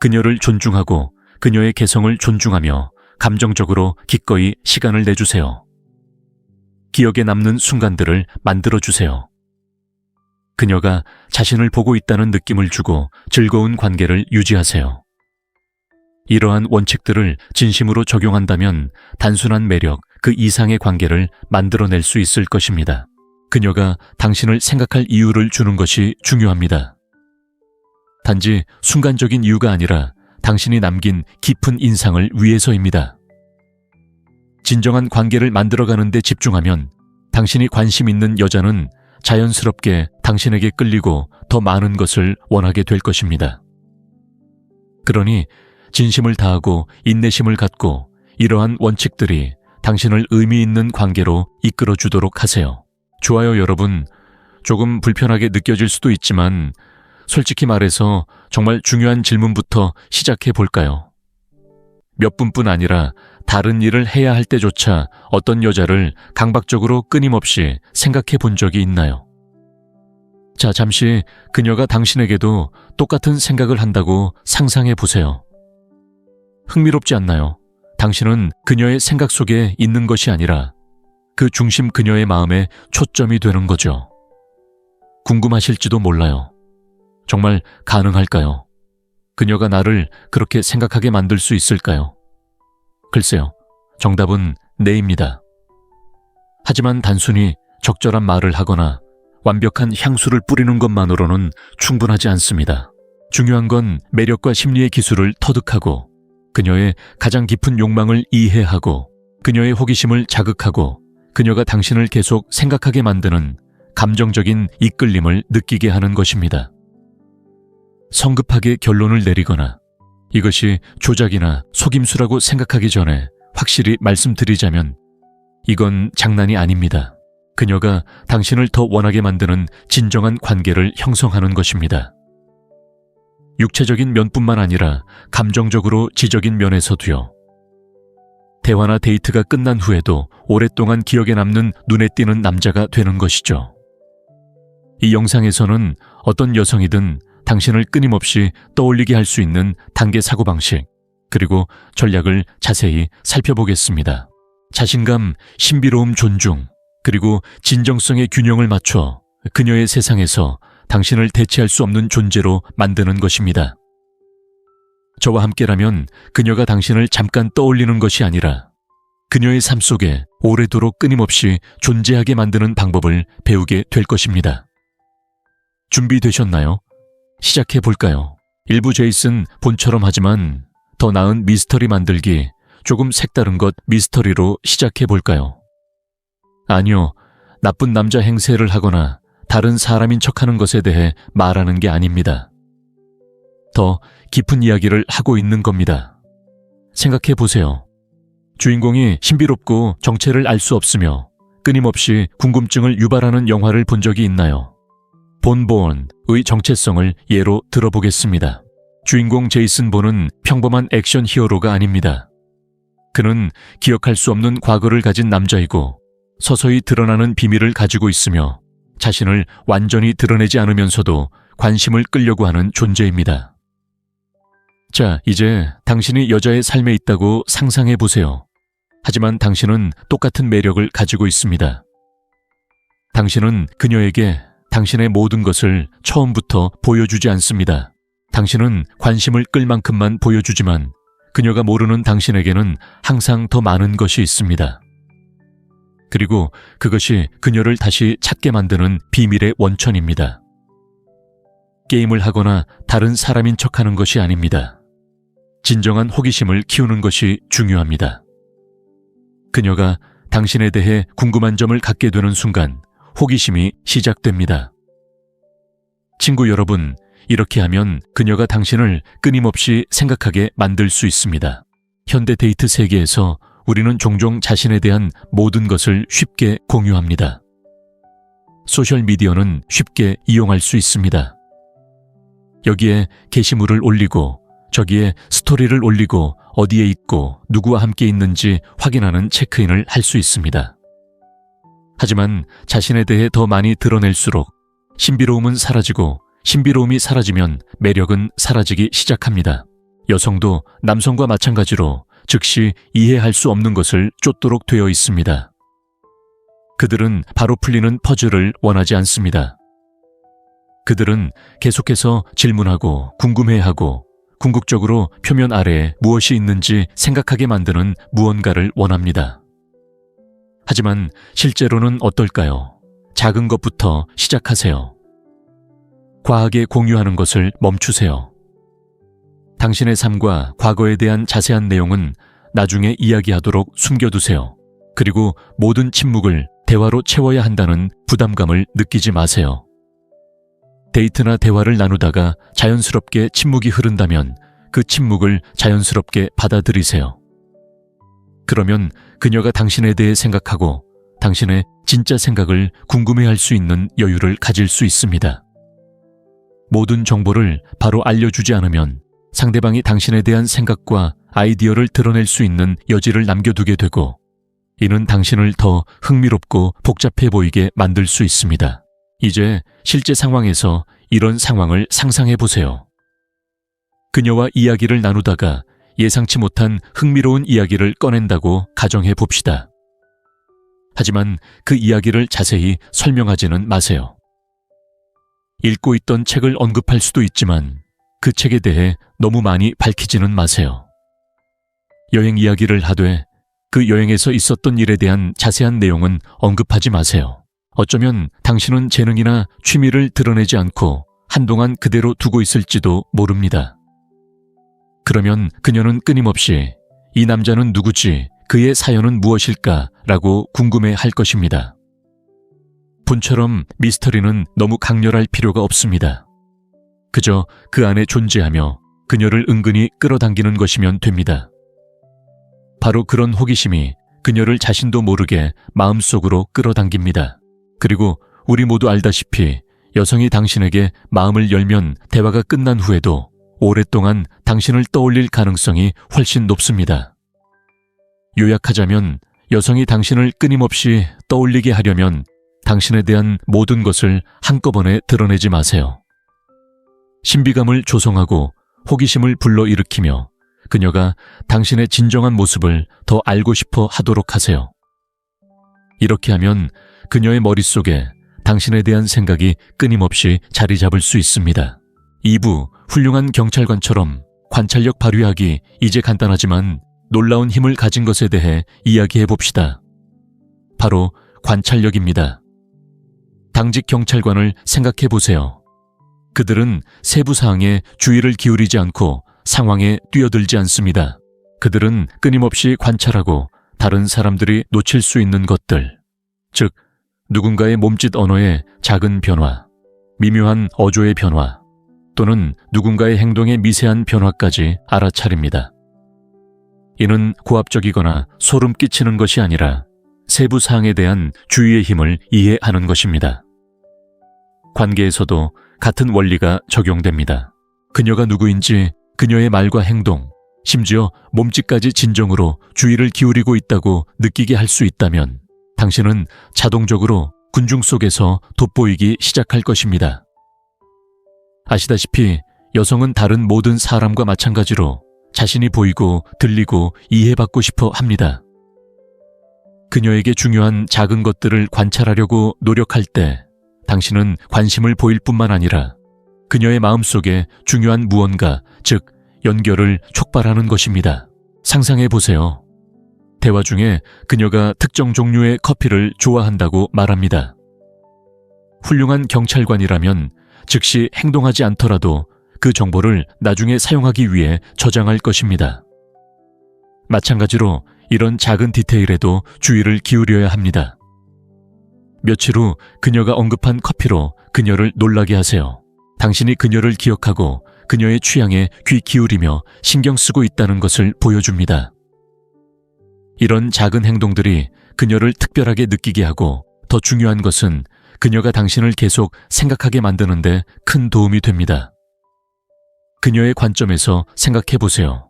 Speaker 1: 그녀를 존중하고 그녀의 개성을 존중하며 감정적으로 기꺼이 시간을 내주세요. 기억에 남는 순간들을 만들어주세요. 그녀가 자신을 보고 있다는 느낌을 주고 즐거운 관계를 유지하세요. 이러한 원칙들을 진심으로 적용한다면 단순한 매력 그 이상의 관계를 만들어낼 수 있을 것입니다. 그녀가 당신을 생각할 이유를 주는 것이 중요합니다. 단지 순간적인 이유가 아니라 당신이 남긴 깊은 인상을 위해서입니다. 진정한 관계를 만들어가는 데 집중하면 당신이 관심 있는 여자는 자연스럽게 당신에게 끌리고 더 많은 것을 원하게 될 것입니다. 그러니 진심을 다하고 인내심을 갖고 이러한 원칙들이 당신을 의미 있는 관계로 이끌어 주도록 하세요. 좋아요, 여러분. 조금 불편하게 느껴질 수도 있지만 솔직히 말해서 정말 중요한 질문부터 시작해 볼까요? 몇 분뿐 아니라 다른 일을 해야 할 때조차 어떤 여자를 강박적으로 끊임없이 생각해 본 적이 있나요? 자, 잠시 그녀가 당신에게도 똑같은 생각을 한다고 상상해 보세요. 흥미롭지 않나요? 당신은 그녀의 생각 속에 있는 것이 아니라 그 중심 그녀의 마음에 초점이 되는 거죠. 궁금하실지도 몰라요. 정말 가능할까요? 그녀가 나를 그렇게 생각하게 만들 수 있을까요? 글쎄요, 정답은 네입니다. 하지만 단순히 적절한 말을 하거나 완벽한 향수를 뿌리는 것만으로는 충분하지 않습니다. 중요한 건 매력과 심리의 기술을 터득하고 그녀의 가장 깊은 욕망을 이해하고 그녀의 호기심을 자극하고 그녀가 당신을 계속 생각하게 만드는 감정적인 이끌림을 느끼게 하는 것입니다. 성급하게 결론을 내리거나 이것이 조작이나 속임수라고 생각하기 전에 확실히 말씀드리자면 이건 장난이 아닙니다. 그녀가 당신을 더 원하게 만드는 진정한 관계를 형성하는 것입니다. 육체적인 면뿐만 아니라 감정적으로 지적인 면에서도요. 대화나 데이트가 끝난 후에도 오랫동안 기억에 남는 눈에 띄는 남자가 되는 것이죠. 이 영상에서는 어떤 여성이든 당신을 끊임없이 떠올리게 할 수 있는 단계 사고방식 그리고 전략을 자세히 살펴보겠습니다. 자신감, 신비로움, 존중 그리고 진정성의 균형을 맞춰 그녀의 세상에서 당신을 대체할 수 없는 존재로 만드는 것입니다. 저와 함께라면 그녀가 당신을 잠깐 떠올리는 것이 아니라 그녀의 삶 속에 오래도록 끊임없이 존재하게 만드는 방법을 배우게 될 것입니다. 준비되셨나요? 시작해 볼까요? 일부 제이슨 본처럼 하지만 더 나은 미스터리 만들기, 조금 색다른 것 미스터리로 시작해 볼까요? 아니요, 나쁜 남자 행세를 하거나 다른 사람인 척하는 것에 대해 말하는 게 아닙니다. 더 깊은 이야기를 하고 있는 겁니다. 생각해 보세요. 주인공이 신비롭고 정체를 알 수 없으며 끊임없이 궁금증을 유발하는 영화를 본 적이 있나요? 본의 정체성을 예로 들어보겠습니다. 주인공 제이슨 본은 평범한 액션 히어로가 아닙니다. 그는 기억할 수 없는 과거를 가진 남자이고 서서히 드러나는 비밀을 가지고 있으며 자신을 완전히 드러내지 않으면서도 관심을 끌려고 하는 존재입니다. 자, 이제 당신이 여자의 삶에 있다고 상상해 보세요. 하지만 당신은 똑같은 매력을 가지고 있습니다. 당신은 그녀에게 당신의 모든 것을 처음부터 보여주지 않습니다. 당신은 관심을 끌 만큼만 보여주지만 그녀가 모르는 당신에게는 항상 더 많은 것이 있습니다. 그리고 그것이 그녀를 다시 찾게 만드는 비밀의 원천입니다. 게임을 하거나 다른 사람인 척하는 것이 아닙니다. 진정한 호기심을 키우는 것이 중요합니다. 그녀가 당신에 대해 궁금한 점을 갖게 되는 순간 호기심이 시작됩니다. 친구 여러분, 이렇게 하면 그녀가 당신을 끊임없이 생각하게 만들 수 있습니다. 현대 데이트 세계에서 우리는 종종 자신에 대한 모든 것을 쉽게 공유합니다. 소셜미디어는 쉽게 이용할 수 있습니다. 여기에 게시물을 올리고 저기에 스토리를 올리고 어디에 있고 누구와 함께 있는지 확인하는 체크인을 할 수 있습니다. 하지만 자신에 대해 더 많이 드러낼수록 신비로움은 사라지고 신비로움이 사라지면 매력은 사라지기 시작합니다. 여성도 남성과 마찬가지로 즉시 이해할 수 없는 것을 쫓도록 되어 있습니다. 그들은 바로 풀리는 퍼즐을 원하지 않습니다. 그들은 계속해서 질문하고 궁금해하고 궁극적으로 표면 아래에 무엇이 있는지 생각하게 만드는 무언가를 원합니다. 하지만 실제로는 어떨까요? 작은 것부터 시작하세요. 과하게 공유하는 것을 멈추세요. 당신의 삶과 과거에 대한 자세한 내용은 나중에 이야기하도록 숨겨두세요. 그리고 모든 침묵을 대화로 채워야 한다는 부담감을 느끼지 마세요. 데이트나 대화를 나누다가 자연스럽게 침묵이 흐른다면 그 침묵을 자연스럽게 받아들이세요. 그러면 그녀가 당신에 대해 생각하고 당신의 진짜 생각을 궁금해할 수 있는 여유를 가질 수 있습니다. 모든 정보를 바로 알려주지 않으면 상대방이 당신에 대한 생각과 아이디어를 드러낼 수 있는 여지를 남겨두게 되고 이는 당신을 더 흥미롭고 복잡해 보이게 만들 수 있습니다. 이제 실제 상황에서 이런 상황을 상상해 보세요. 그녀와 이야기를 나누다가 예상치 못한 흥미로운 이야기를 꺼낸다고 가정해 봅시다. 하지만 그 이야기를 자세히 설명하지는 마세요. 읽고 있던 책을 언급할 수도 있지만 그 책에 대해 너무 많이 밝히지는 마세요. 여행 이야기를 하되 그 여행에서 있었던 일에 대한 자세한 내용은 언급하지 마세요. 어쩌면 당신은 재능이나 취미를 드러내지 않고 한동안 그대로 두고 있을지도 모릅니다. 그러면 그녀는 끊임없이 이 남자는 누구지? 그의 사연은 무엇일까? 라고 궁금해 할 것입니다. 본처럼 미스터리는 너무 강렬할 필요가 없습니다. 그저 그 안에 존재하며 그녀를 은근히 끌어당기는 것이면 됩니다. 바로 그런 호기심이 그녀를 자신도 모르게 마음속으로 끌어당깁니다. 그리고 우리 모두 알다시피 여성이 당신에게 마음을 열면 대화가 끝난 후에도 오랫동안 당신을 떠올릴 가능성이 훨씬 높습니다. 요약하자면 여성이 당신을 끊임없이 떠올리게 하려면 당신에 대한 모든 것을 한꺼번에 드러내지 마세요. 신비감을 조성하고 호기심을 불러일으키며 그녀가 당신의 진정한 모습을 더 알고 싶어 하도록 하세요. 이렇게 하면 그녀의 머릿속에 당신에 대한 생각이 끊임없이 자리 잡을 수 있습니다. 2부 훌륭한 경찰관처럼 관찰력 발휘하기 이제 간단하지만 놀라운 힘을 가진 것에 대해 이야기해 봅시다. 바로 관찰력입니다. 당직 경찰관을 생각해 보세요. 그들은 세부 사항에 주의를 기울이지 않고 상황에 뛰어들지 않습니다. 그들은 끊임없이 관찰하고 다른 사람들이 놓칠 수 있는 것들, 즉 누군가의 몸짓 언어의 작은 변화, 미묘한 어조의 변화, 또는 누군가의 행동의 미세한 변화까지 알아차립니다. 이는 고압적이거나 소름 끼치는 것이 아니라 세부 사항에 대한 주의의 힘을 이해하는 것입니다. 관계에서도 같은 원리가 적용됩니다. 그녀가 누구인지 그녀의 말과 행동, 심지어 몸짓까지 진정으로 주의를 기울이고 있다고 느끼게 할 수 있다면 당신은 자동적으로 군중 속에서 돋보이기 시작할 것입니다. 아시다시피 여성은 다른 모든 사람과 마찬가지로 자신이 보이고 들리고 이해받고 싶어 합니다. 그녀에게 중요한 작은 것들을 관찰하려고 노력할 때 당신은 관심을 보일 뿐만 아니라 그녀의 마음속에 중요한 무언가, 즉 연결을 촉발하는 것입니다. 상상해 보세요. 대화 중에 그녀가 특정 종류의 커피를 좋아한다고 말합니다. 훌륭한 경찰관이라면 즉시 행동하지 않더라도 그 정보를 나중에 사용하기 위해 저장할 것입니다. 마찬가지로 이런 작은 디테일에도 주의를 기울여야 합니다. 며칠 후 그녀가 언급한 커피로 그녀를 놀라게 하세요. 당신이 그녀를 기억하고 그녀의 취향에 귀 기울이며 신경 쓰고 있다는 것을 보여줍니다. 이런 작은 행동들이 그녀를 특별하게 느끼게 하고 더 중요한 것은 그녀가 당신을 계속 생각하게 만드는 데 큰 도움이 됩니다. 그녀의 관점에서 생각해 보세요.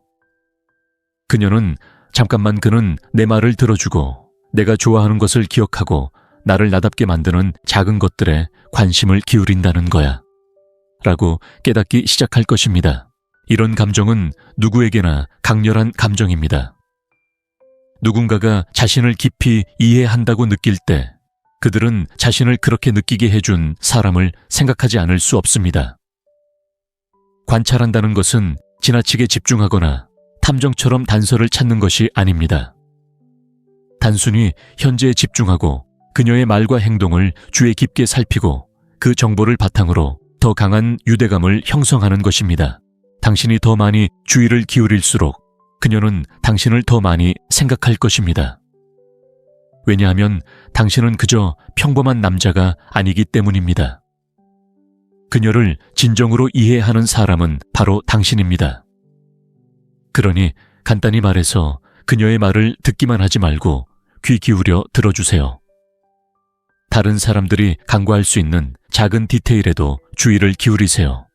Speaker 1: 그녀는 잠깐만 그는 내 말을 들어주고 내가 좋아하는 것을 기억하고 나를 나답게 만드는 작은 것들에 관심을 기울인다는 거야. 라고 깨닫기 시작할 것입니다. 이런 감정은 누구에게나 강렬한 감정입니다. 누군가가 자신을 깊이 이해한다고 느낄 때 그들은 자신을 그렇게 느끼게 해준 사람을 생각하지 않을 수 없습니다. 관찰한다는 것은 지나치게 집중하거나 탐정처럼 단서를 찾는 것이 아닙니다. 단순히 현재에 집중하고 그녀의 말과 행동을 주의 깊게 살피고 그 정보를 바탕으로 더 강한 유대감을 형성하는 것입니다. 당신이 더 많이 주의를 기울일수록 그녀는 당신을 더 많이 생각할 것입니다. 왜냐하면 당신은 그저 평범한 남자가 아니기 때문입니다. 그녀를 진정으로 이해하는 사람은 바로 당신입니다. 그러니 간단히 말해서 그녀의 말을 듣기만 하지 말고 귀 기울여 들어주세요. 다른 사람들이 간과할 수 있는 작은 디테일에도 주의를 기울이세요.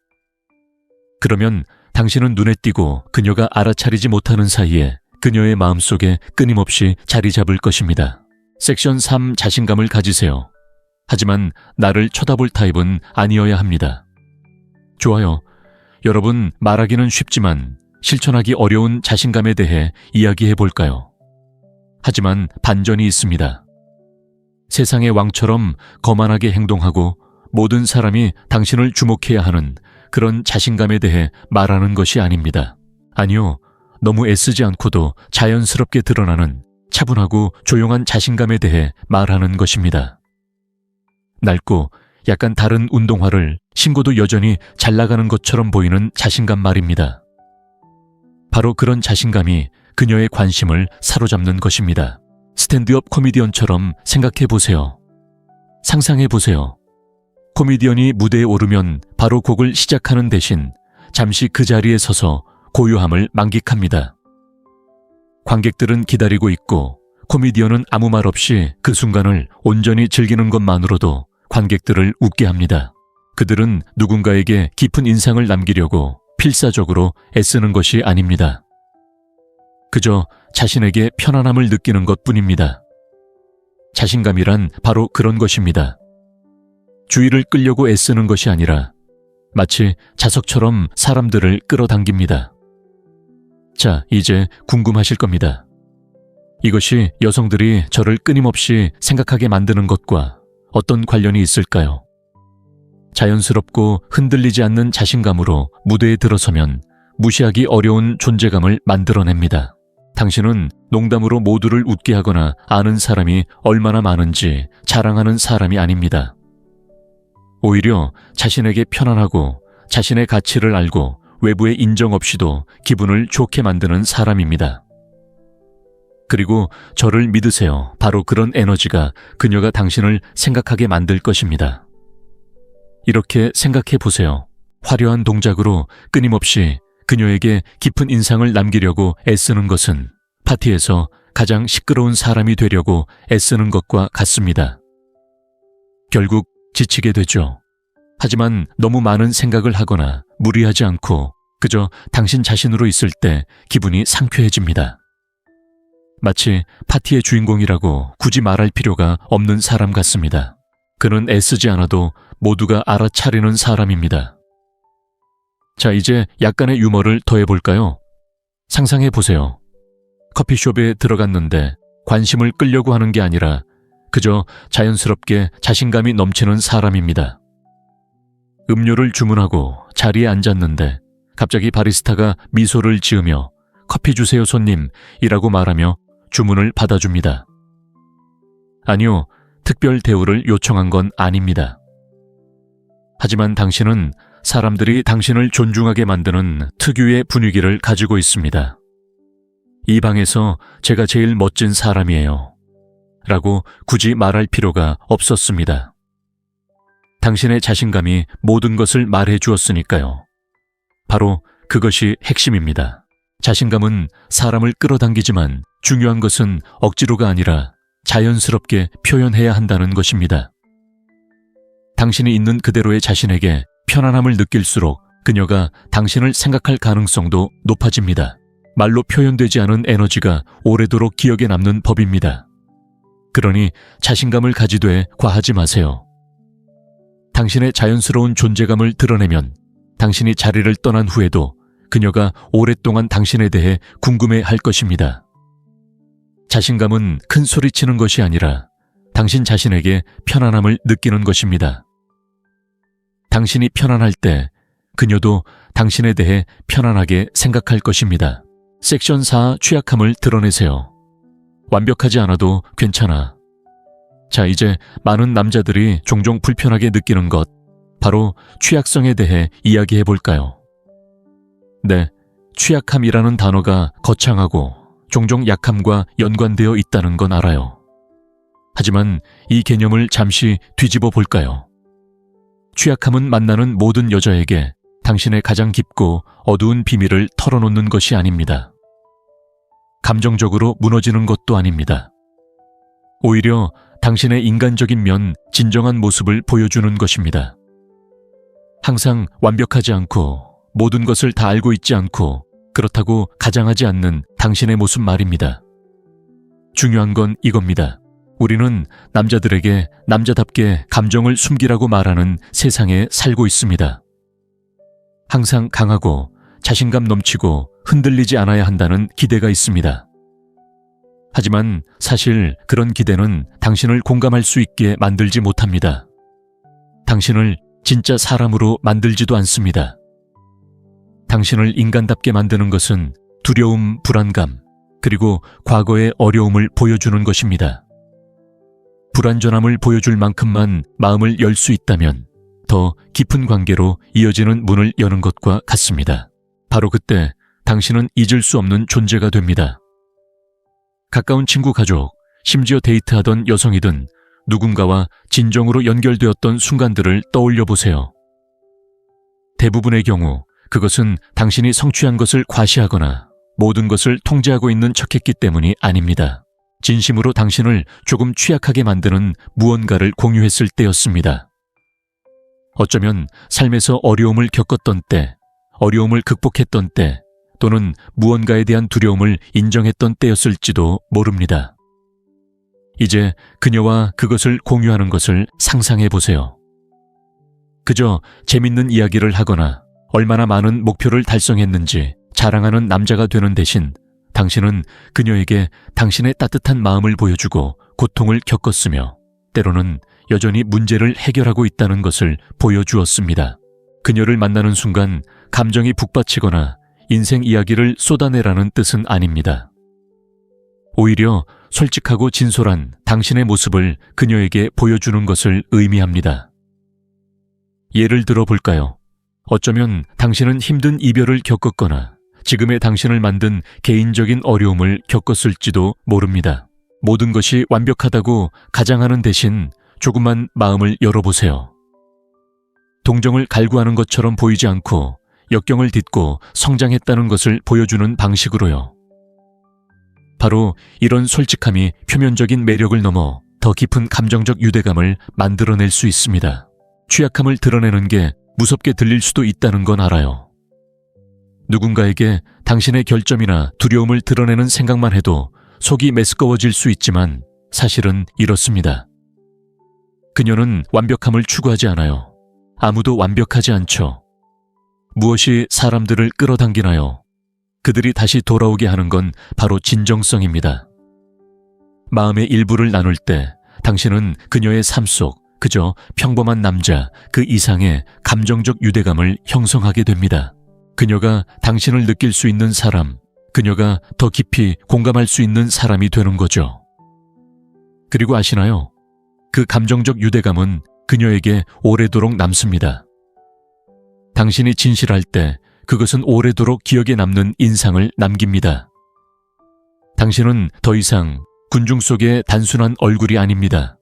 Speaker 1: 그러면 당신은 눈에 띄고 그녀가 알아차리지 못하는 사이에 그녀의 마음속에 끊임없이 자리 잡을 것입니다. 섹션 3 자신감을 가지세요. 하지만 나를 쳐다볼 타입은 아니어야 합니다. 좋아요. 여러분, 말하기는 쉽지만 실천하기 어려운 자신감에 대해 이야기해 볼까요? 하지만 반전이 있습니다. 세상의 왕처럼 거만하게 행동하고 모든 사람이 당신을 주목해야 하는 그런 자신감에 대해 말하는 것이 아닙니다. 아니요, 너무 애쓰지 않고도 자연스럽게 드러나는 차분하고 조용한 자신감에 대해 말하는 것입니다. 낡고 약간 다른 운동화를 신고도 여전히 잘 나가는 것처럼 보이는 자신감 말입니다. 바로 그런 자신감이 그녀의 관심을 사로잡는 것입니다. 스탠드업 코미디언처럼 생각해 보세요. 상상해 보세요. 코미디언이 무대에 오르면 바로 곡을 시작하는 대신 잠시 그 자리에 서서 고요함을 만끽합니다. 관객들은 기다리고 있고 코미디언은 아무 말 없이 그 순간을 온전히 즐기는 것만으로도 관객들을 웃게 합니다. 그들은 누군가에게 깊은 인상을 남기려고 필사적으로 애쓰는 것이 아닙니다. 그저 자신에게 편안함을 느끼는 것뿐입니다. 자신감이란 바로 그런 것입니다. 주의를 끌려고 애쓰는 것이 아니라 마치 자석처럼 사람들을 끌어당깁니다. 자, 이제 궁금하실 겁니다. 이것이 여성들이 저를 끊임없이 생각하게 만드는 것과 어떤 관련이 있을까요? 자연스럽고 흔들리지 않는 자신감으로 무대에 들어서면 무시하기 어려운 존재감을 만들어냅니다. 당신은 농담으로 모두를 웃게 하거나 아는 사람이 얼마나 많은지 자랑하는 사람이 아닙니다. 오히려 자신에게 편안하고 자신의 가치를 알고 외부의 인정 없이도 기분을 좋게 만드는 사람입니다. 그리고 저를 믿으세요. 바로 그런 에너지가 그녀가 당신을 생각하게 만들 것입니다. 이렇게 생각해 보세요. 화려한 동작으로 끊임없이 그녀에게 깊은 인상을 남기려고 애쓰는 것은 파티에서 가장 시끄러운 사람이 되려고 애쓰는 것과 같습니다. 결국 지치게 되죠. 하지만 너무 많은 생각을 하거나 무리하지 않고 그저 당신 자신으로 있을 때 기분이 상쾌해집니다. 마치 파티의 주인공이라고 굳이 말할 필요가 없는 사람 같습니다. 그는 애쓰지 않아도 모두가 알아차리는 사람입니다. 자, 이제 약간의 유머를 더해볼까요? 상상해보세요. 커피숍에 들어갔는데 관심을 끌려고 하는 게 아니라 그저 자연스럽게 자신감이 넘치는 사람입니다. 음료를 주문하고 자리에 앉았는데 갑자기 바리스타가 미소를 지으며 커피 주세요 손님 이라고 말하며 주문을 받아줍니다. 아니요, 특별 대우를 요청한 건 아닙니다. 하지만 당신은 사람들이 당신을 존중하게 만드는 특유의 분위기를 가지고 있습니다. 이 방에서 제가 제일 멋진 사람이에요. 라고 굳이 말할 필요가 없었습니다. 당신의 자신감이 모든 것을 말해 주었으니까요. 바로 그것이 핵심입니다. 자신감은 사람을 끌어당기지만 중요한 것은 억지로가 아니라 자연스럽게 표현해야 한다는 것입니다. 당신이 있는 그대로의 자신에게 편안함을 느낄수록 그녀가 당신을 생각할 가능성도 높아집니다. 말로 표현되지 않은 에너지가 오래도록 기억에 남는 법입니다. 그러니 자신감을 가지되 과하지 마세요. 당신의 자연스러운 존재감을 드러내면 당신이 자리를 떠난 후에도 그녀가 오랫동안 당신에 대해 궁금해할 것입니다. 자신감은 큰 소리치는 것이 아니라 당신 자신에게 편안함을 느끼는 것입니다. 당신이 편안할 때 그녀도 당신에 대해 편안하게 생각할 것입니다. 섹션 4 취약함을 드러내세요. 완벽하지 않아도 괜찮아. 자, 이제 많은 남자들이 종종 불편하게 느끼는 것, 바로 취약성에 대해 이야기해 볼까요? 네, 취약함이라는 단어가 거창하고 종종 약함과 연관되어 있다는 건 알아요. 하지만 이 개념을 잠시 뒤집어 볼까요? 취약함은 만나는 모든 여자에게 당신의 가장 깊고 어두운 비밀을 털어놓는 것이 아닙니다. 감정적으로 무너지는 것도 아닙니다. 오히려 당신의 인간적인 면, 진정한 모습을 보여주는 것입니다. 항상 완벽하지 않고 모든 것을 다 알고 있지 않고 그렇다고 가장하지 않는 당신의 모습 말입니다. 중요한 건 이겁니다. 우리는 남자들에게 남자답게 감정을 숨기라고 말하는 세상에 살고 있습니다. 항상 강하고 자신감 넘치고 흔들리지 않아야 한다는 기대가 있습니다. 하지만 사실 그런 기대는 당신을 공감할 수 있게 만들지 못합니다. 당신을 진짜 사람으로 만들지도 않습니다. 당신을 인간답게 만드는 것은 두려움, 불안감, 그리고 과거의 어려움을 보여주는 것입니다. 불완전함을 보여줄 만큼만 마음을 열 수 있다면 더 깊은 관계로 이어지는 문을 여는 것과 같습니다. 바로 그때 당신은 잊을 수 없는 존재가 됩니다. 가까운 친구, 가족, 심지어 데이트하던 여성이든 누군가와 진정으로 연결되었던 순간들을 떠올려 보세요. 대부분의 경우 그것은 당신이 성취한 것을 과시하거나 모든 것을 통제하고 있는 척했기 때문이 아닙니다. 진심으로 당신을 조금 취약하게 만드는 무언가를 공유했을 때였습니다. 어쩌면 삶에서 어려움을 겪었던 때, 어려움을 극복했던 때, 또는 무언가에 대한 두려움을 인정했던 때였을지도 모릅니다. 이제 그녀와 그것을 공유하는 것을 상상해 보세요. 그저 재밌는 이야기를 하거나 얼마나 많은 목표를 달성했는지 자랑하는 남자가 되는 대신 당신은 그녀에게 당신의 따뜻한 마음을 보여주고 고통을 겪었으며 때로는 여전히 문제를 해결하고 있다는 것을 보여주었습니다. 그녀를 만나는 순간 감정이 북받치거나 인생 이야기를 쏟아내라는 뜻은 아닙니다. 오히려 솔직하고 진솔한 당신의 모습을 그녀에게 보여주는 것을 의미합니다. 예를 들어 볼까요? 어쩌면 당신은 힘든 이별을 겪었거나 지금의 당신을 만든 개인적인 어려움을 겪었을지도 모릅니다. 모든 것이 완벽하다고 가장하는 대신 조금만 마음을 열어보세요. 동정을 갈구하는 것처럼 보이지 않고 역경을 딛고 성장했다는 것을 보여주는 방식으로요. 바로 이런 솔직함이 표면적인 매력을 넘어 더 깊은 감정적 유대감을 만들어낼 수 있습니다. 취약함을 드러내는 게 무섭게 들릴 수도 있다는 건 알아요. 누군가에게 당신의 결점이나 두려움을 드러내는 생각만 해도 속이 메스꺼워질 수 있지만 사실은 이렇습니다. 그녀는 완벽함을 추구하지 않아요. 아무도 완벽하지 않죠. 무엇이 사람들을 끌어당기나요? 그들이 다시 돌아오게 하는 건 바로 진정성입니다. 마음의 일부를 나눌 때 당신은 그녀의 삶 속 그저 평범한 남자 그 이상의 감정적 유대감을 형성하게 됩니다. 그녀가 당신을 느낄 수 있는 사람, 그녀가 더 깊이 공감할 수 있는 사람이 되는 거죠. 그리고 아시나요? 그 감정적 유대감은 그녀에게 오래도록 남습니다. 당신이 진실할 때 그것은 오래도록 기억에 남는 인상을 남깁니다. 당신은 더 이상 군중 속의 단순한 얼굴이 아닙니다.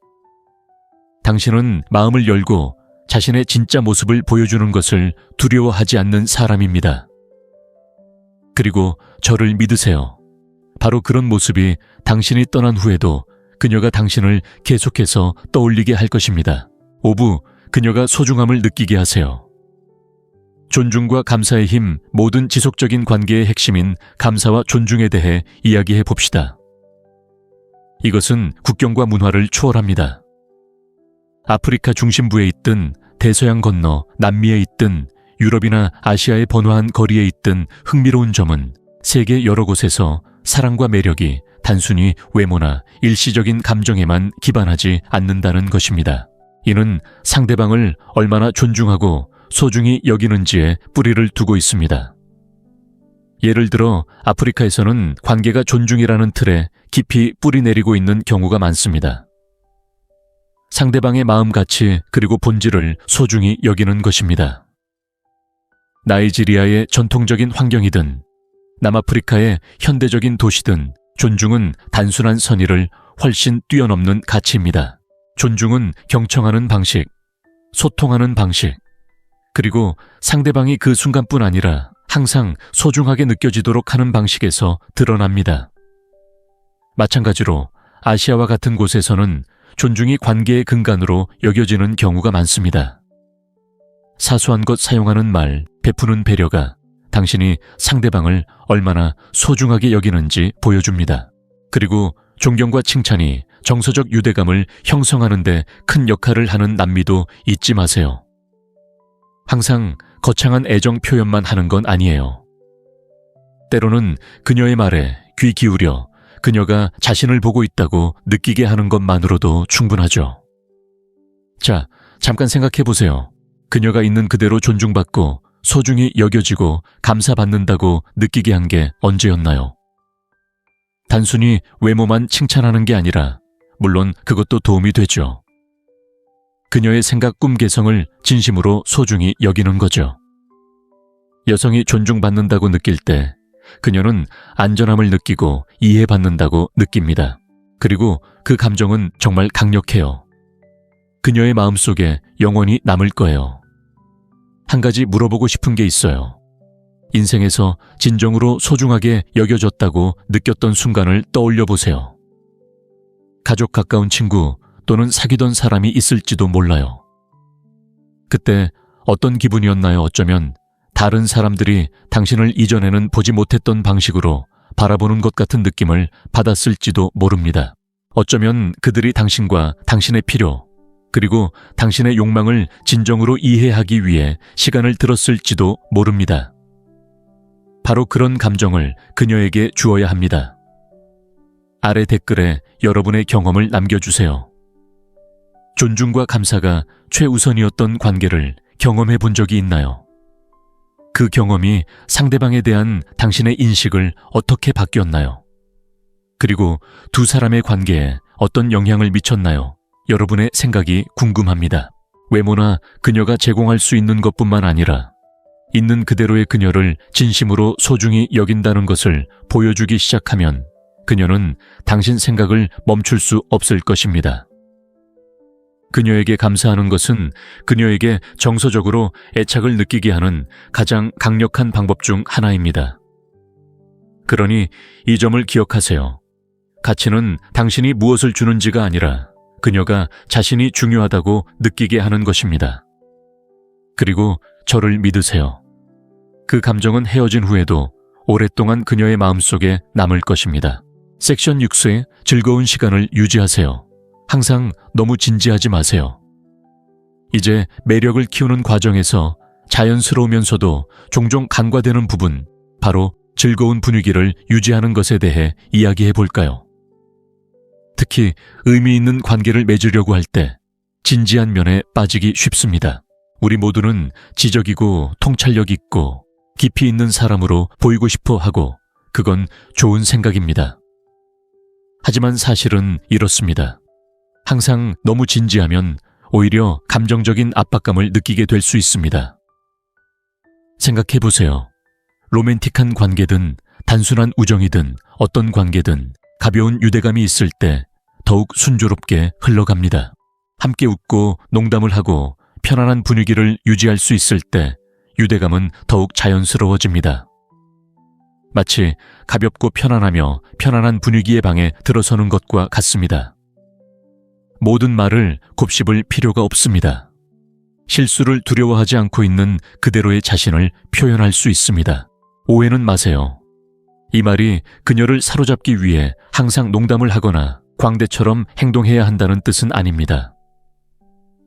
Speaker 1: 당신은 마음을 열고 자신의 진짜 모습을 보여주는 것을 두려워하지 않는 사람입니다. 그리고 저를 믿으세요. 바로 그런 모습이 당신이 떠난 후에도 그녀가 당신을 계속해서 떠올리게 할 것입니다. 5부, 그녀가 소중함을 느끼게 하세요. 존중과 감사의 힘, 모든 지속적인 관계의 핵심인 감사와 존중에 대해 이야기해 봅시다. 이것은 국경과 문화를 초월합니다. 아프리카 중심부에 있든 대서양 건너 남미에 있든 유럽이나 아시아의 번화한 거리에 있든 흥미로운 점은 세계 여러 곳에서 사랑과 매력이 단순히 외모나 일시적인 감정에만 기반하지 않는다는 것입니다. 이는 상대방을 얼마나 존중하고 소중히 여기는지에 뿌리를 두고 있습니다. 예를 들어 아프리카에서는 관계가 존중이라는 틀에 깊이 뿌리 내리고 있는 경우가 많습니다. 상대방의 마음 가치 그리고 본질을 소중히 여기는 것입니다. 나이지리아의 전통적인 환경이든 남아프리카의 현대적인 도시든 존중은 단순한 선의를 훨씬 뛰어넘는 가치입니다. 존중은 경청하는 방식, 소통하는 방식, 그리고 상대방이 그 순간뿐 아니라 항상 소중하게 느껴지도록 하는 방식에서 드러납니다. 마찬가지로 아시아와 같은 곳에서는 존중이 관계의 근간으로 여겨지는 경우가 많습니다. 사소한 것 사용하는 말, 베푸는 배려가 당신이 상대방을 얼마나 소중하게 여기는지 보여줍니다. 그리고 존경과 칭찬이 정서적 유대감을 형성하는 데 큰 역할을 하는 남미도 잊지 마세요. 항상 거창한 애정 표현만 하는 건 아니에요. 때로는 그녀의 말에 귀 기울여 그녀가 자신을 보고 있다고 느끼게 하는 것만으로도 충분하죠. 자, 잠깐 생각해 보세요. 그녀가 있는 그대로 존중받고 소중히 여겨지고 감사받는다고 느끼게 한 게 언제였나요? 단순히 외모만 칭찬하는 게 아니라 물론 그것도 도움이 되죠. 그녀의 생각, 꿈, 개성을 진심으로 소중히 여기는 거죠. 여성이 존중받는다고 느낄 때 그녀는 안전함을 느끼고 이해받는다고 느낍니다. 그리고 그 감정은 정말 강력해요. 그녀의 마음속에 영원히 남을 거예요. 한 가지 물어보고 싶은 게 있어요. 인생에서 진정으로 소중하게 여겨졌다고 느꼈던 순간을 떠올려 보세요. 가족, 가까운 친구 또는 사귀던 사람이 있을지도 몰라요. 그때 어떤 기분이었나요? 어쩌면 다른 사람들이 당신을 이전에는 보지 못했던 방식으로 바라보는 것 같은 느낌을 받았을지도 모릅니다. 어쩌면 그들이 당신과 당신의 필요, 그리고 당신의 욕망을 진정으로 이해하기 위해 시간을 들었을지도 모릅니다. 바로 그런 감정을 그녀에게 주어야 합니다. 아래 댓글에 여러분의 경험을 남겨주세요. 존중과 감사가 최우선이었던 관계를 경험해 본 적이 있나요? 그 경험이 상대방에 대한 당신의 인식을 어떻게 바뀌었나요? 그리고 두 사람의 관계에 어떤 영향을 미쳤나요? 여러분의 생각이 궁금합니다. 외모나 그녀가 제공할 수 있는 것뿐만 아니라 있는 그대로의 그녀를 진심으로 소중히 여긴다는 것을 보여주기 시작하면 그녀는 당신 생각을 멈출 수 없을 것입니다. 그녀에게 감사하는 것은 그녀에게 정서적으로 애착을 느끼게 하는 가장 강력한 방법 중 하나입니다. 그러니 이 점을 기억하세요. 가치는 당신이 무엇을 주는지가 아니라 그녀가 자신이 중요하다고 느끼게 하는 것입니다. 그리고 저를 믿으세요. 그 감정은 헤어진 후에도 오랫동안 그녀의 마음속에 남을 것입니다. 섹션 6의 즐거운 시간을 유지하세요. 항상 너무 진지하지 마세요. 이제 매력을 키우는 과정에서 자연스러우면서도 종종 간과되는 부분, 바로 즐거운 분위기를 유지하는 것에 대해 이야기해 볼까요? 특히 의미 있는 관계를 맺으려고 할 때 진지한 면에 빠지기 쉽습니다. 우리 모두는 지적이고 통찰력 있고 깊이 있는 사람으로 보이고 싶어 하고 그건 좋은 생각입니다. 하지만 사실은 이렇습니다. 항상 너무 진지하면 오히려 감정적인 압박감을 느끼게 될 수 있습니다. 생각해 보세요. 로맨틱한 관계든 단순한 우정이든 어떤 관계든 가벼운 유대감이 있을 때 더욱 순조롭게 흘러갑니다. 함께 웃고 농담을 하고 편안한 분위기를 유지할 수 있을 때 유대감은 더욱 자연스러워집니다. 마치 가볍고 편안하며 편안한 분위기의 방에 들어서는 것과 같습니다. 모든 말을 곱씹을 필요가 없습니다. 실수를 두려워하지 않고 있는 그대로의 자신을 표현할 수 있습니다. 오해는 마세요. 이 말이 그녀를 사로잡기 위해 항상 농담을 하거나 광대처럼 행동해야 한다는 뜻은 아닙니다.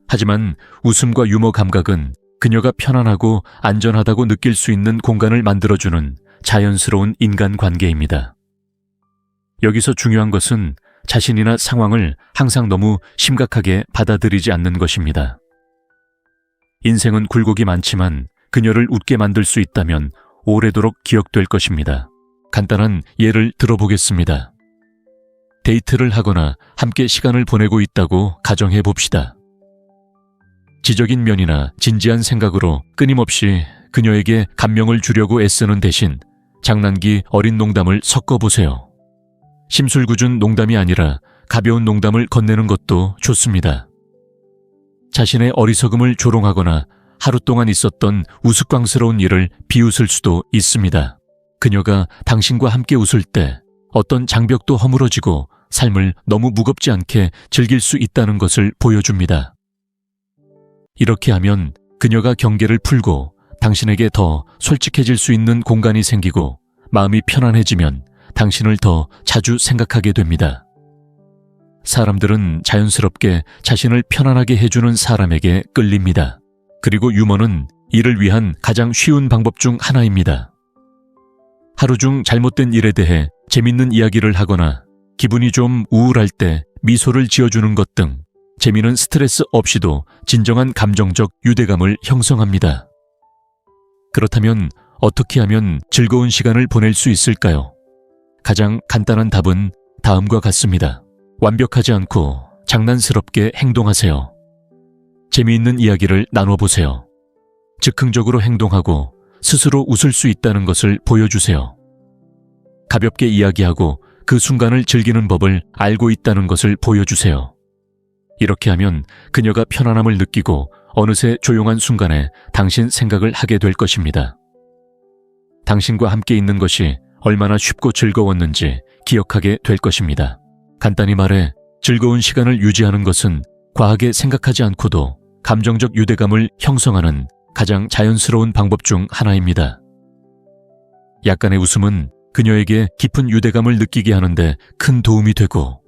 Speaker 1: 하지만 웃음과 유머 감각은 그녀가 편안하고 안전하다고 느낄 수 있는 공간을 만들어주는 자연스러운 인간관계입니다. 여기서 중요한 것은 자신이나 상황을 항상 너무 심각하게 받아들이지 않는 것입니다. 인생은 굴곡이 많지만 그녀를 웃게 만들 수 있다면 오래도록 기억될 것입니다. 간단한 예를 들어보겠습니다. 데이트를 하거나 함께 시간을 보내고 있다고 가정해 봅시다. 지적인 면이나 진지한 생각으로 끊임없이 그녀에게 감명을 주려고 애쓰는 대신 장난기 어린 농담을 섞어보세요. 심술궂은 농담이 아니라 가벼운 농담을 건네는 것도 좋습니다. 자신의 어리석음을 조롱하거나 하루 동안 있었던 우스꽝스러운 일을 비웃을 수도 있습니다. 그녀가 당신과 함께 웃을 때 어떤 장벽도 허물어지고 삶을 너무 무겁지 않게 즐길 수 있다는 것을 보여줍니다. 이렇게 하면 그녀가 경계를 풀고 당신에게 더 솔직해질 수 있는 공간이 생기고 마음이 편안해지면 당신을 더 자주 생각하게 됩니다. 사람들은 자연스럽게 자신을 편안하게 해주는 사람에게 끌립니다. 그리고 유머는 이를 위한 가장 쉬운 방법 중 하나입니다. 하루 중 잘못된 일에 대해 재밌는 이야기를 하거나 기분이 좀 우울할 때 미소를 지어주는 것 등 재미는 스트레스 없이도 진정한 감정적 유대감을 형성합니다. 그렇다면 어떻게 하면 즐거운 시간을 보낼 수 있을까요? 가장 간단한 답은 다음과 같습니다. 완벽하지 않고 장난스럽게 행동하세요. 재미있는 이야기를 나눠보세요. 즉흥적으로 행동하고 스스로 웃을 수 있다는 것을 보여주세요. 가볍게 이야기하고 그 순간을 즐기는 법을 알고 있다는 것을 보여주세요. 이렇게 하면 그녀가 편안함을 느끼고 어느새 조용한 순간에 당신 생각을 하게 될 것입니다. 당신과 함께 있는 것이 얼마나 쉽고 즐거웠는지 기억하게 될 것입니다. 간단히 말해 즐거운 시간을 유지하는 것은 과하게 생각하지 않고도 감정적 유대감을 형성하는 가장 자연스러운 방법 중 하나입니다. 약간의 웃음은 그녀에게 깊은 유대감을 느끼게 하는데 큰 도움이 되고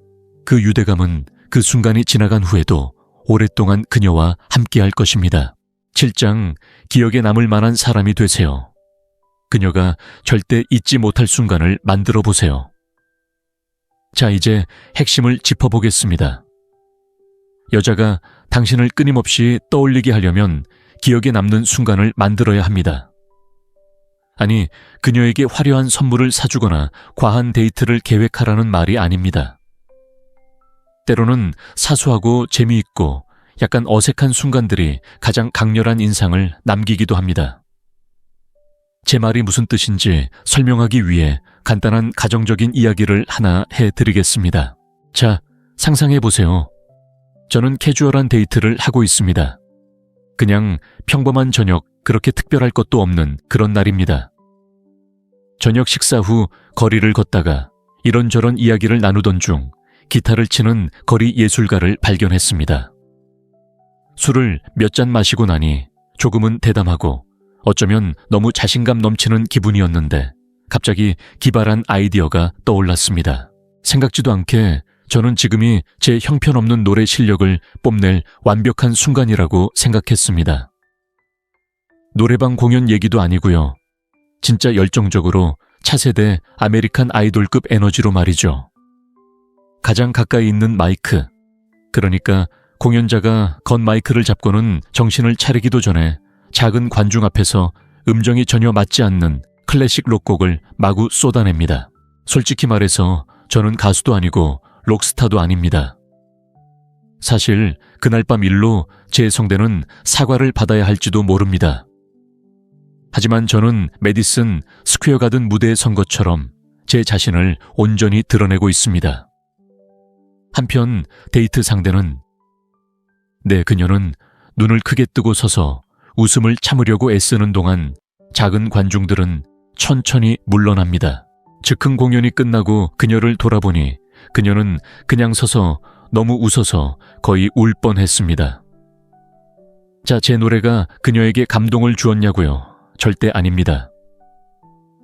Speaker 1: 그 유대감은 그 순간이 지나간 후에도 오랫동안 그녀와 함께할 것입니다. 7장 기억에 남을 만한 사람이 되세요. 그녀가 절대 잊지 못할 순간을 만들어 보세요. 자, 이제 핵심을 짚어보겠습니다. 여자가 당신을 끊임없이 떠올리게 하려면 기억에 남는 순간을 만들어야 합니다. 아니, 그녀에게 화려한 선물을 사주거나 과한 데이트를 계획하라는 말이 아닙니다. 때로는 사소하고 재미있고 약간 어색한 순간들이 가장 강렬한 인상을 남기기도 합니다. 제 말이 무슨 뜻인지 설명하기 위해 간단한 가정적인 이야기를 하나 해드리겠습니다. 자, 상상해보세요. 저는 캐주얼한 데이트를 하고 있습니다. 그냥 평범한 저녁, 그렇게 특별할 것도 없는 그런 날입니다. 저녁 식사 후 거리를 걷다가 이런저런 이야기를 나누던 중 기타를 치는 거리 예술가를 발견했습니다. 술을 몇 잔 마시고 나니 조금은 대담하고 어쩌면 너무 자신감 넘치는 기분이었는데 갑자기 기발한 아이디어가 떠올랐습니다. 생각지도 않게 저는 지금이 제 형편없는 노래 실력을 뽐낼 완벽한 순간이라고 생각했습니다. 노래방 공연 얘기도 아니고요. 진짜 열정적으로 차세대 아메리칸 아이돌급 에너지로 말이죠. 가장 가까이 있는 마이크, 그러니까 공연자가 건 마이크를 잡고는 정신을 차리기도 전에 작은 관중 앞에서 음정이 전혀 맞지 않는 클래식 록곡을 마구 쏟아냅니다. 솔직히 말해서 저는 가수도 아니고 록스타도 아닙니다. 사실 그날 밤 일로 제 성대는 사과를 받아야 할지도 모릅니다. 하지만 저는 메디슨 스퀘어 가든 무대에 선 것처럼 제 자신을 온전히 드러내고 있습니다. 한편 데이트 상대는 그녀는 눈을 크게 뜨고 서서 웃음을 참으려고 애쓰는 동안 작은 관중들은 천천히 물러납니다. 즉흥 공연이 끝나고 그녀를 돌아보니 그녀는 그냥 서서 너무 웃어서 거의 울 뻔했습니다. 자, 제 노래가 그녀에게 감동을 주었냐고요? 절대 아닙니다.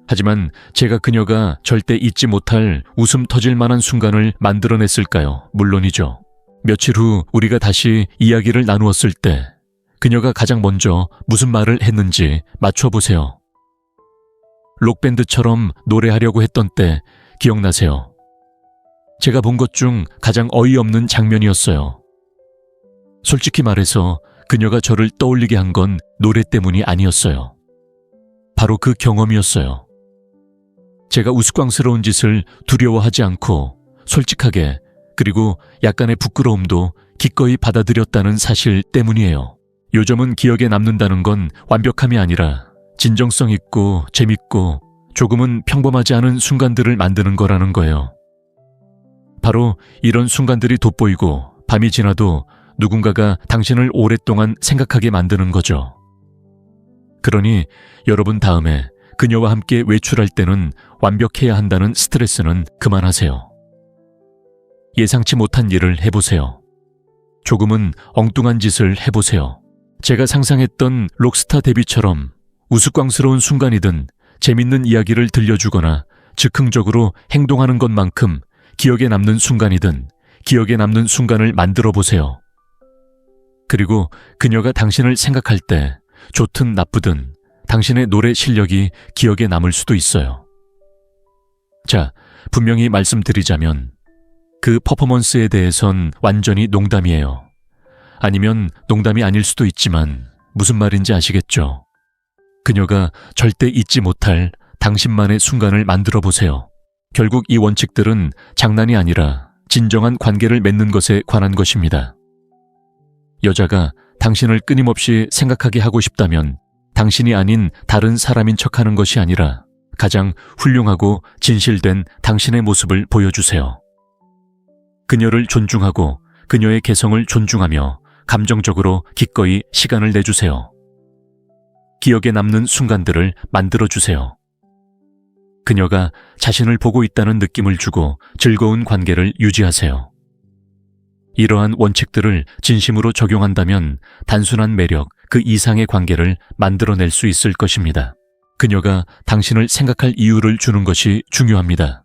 Speaker 1: 하지만 제가 그녀가 절대 잊지 못할 웃음 터질 만한 순간을 만들어냈을까요? 물론이죠. 며칠 후 우리가 다시 이야기를 나누었을 때 그녀가 가장 먼저 무슨 말을 했는지 맞춰보세요. 록밴드처럼 노래하려고 했던 때 기억나세요? 제가 본 것 중 가장 어이없는 장면이었어요. 솔직히 말해서 그녀가 저를 떠올리게 한 건 노래 때문이 아니었어요. 바로 그 경험이었어요. 제가 우스꽝스러운 짓을 두려워하지 않고 솔직하게 그리고 약간의 부끄러움도 기꺼이 받아들였다는 사실 때문이에요. 요점은 기억에 남는다는 건 완벽함이 아니라 진정성 있고 재밌고 조금은 평범하지 않은 순간들을 만드는 거라는 거예요. 바로 이런 순간들이 돋보이고 밤이 지나도 누군가가 당신을 오랫동안 생각하게 만드는 거죠. 그러니 여러분 다음에 그녀와 함께 외출할 때는 완벽해야 한다는 스트레스는 그만하세요. 예상치 못한 일을 해보세요. 조금은 엉뚱한 짓을 해보세요. 제가 상상했던 록스타 데뷔처럼 우스꽝스러운 순간이든 재밌는 이야기를 들려주거나 즉흥적으로 행동하는 것만큼 기억에 남는 순간이든 기억에 남는 순간을 만들어 보세요. 그리고 그녀가 당신을 생각할 때 좋든 나쁘든 당신의 노래 실력이 기억에 남을 수도 있어요. 자, 분명히 말씀드리자면 그 퍼포먼스에 대해선 완전히 농담이에요. 아니면 농담이 아닐 수도 있지만 무슨 말인지 아시겠죠? 그녀가 절대 잊지 못할 당신만의 순간을 만들어 보세요. 결국 이 원칙들은 장난이 아니라 진정한 관계를 맺는 것에 관한 것입니다. 여자가 당신을 끊임없이 생각하게 하고 싶다면 당신이 아닌 다른 사람인 척하는 것이 아니라 가장 훌륭하고 진실된 당신의 모습을 보여주세요. 그녀를 존중하고 그녀의 개성을 존중하며 감정적으로 기꺼이 시간을 내주세요. 기억에 남는 순간들을 만들어주세요. 그녀가 자신을 보고 있다는 느낌을 주고 즐거운 관계를 유지하세요. 이러한 원칙들을 진심으로 적용한다면 단순한 매력 그 이상의 관계를 만들어낼 수 있을 것입니다. 그녀가 당신을 생각할 이유를 주는 것이 중요합니다.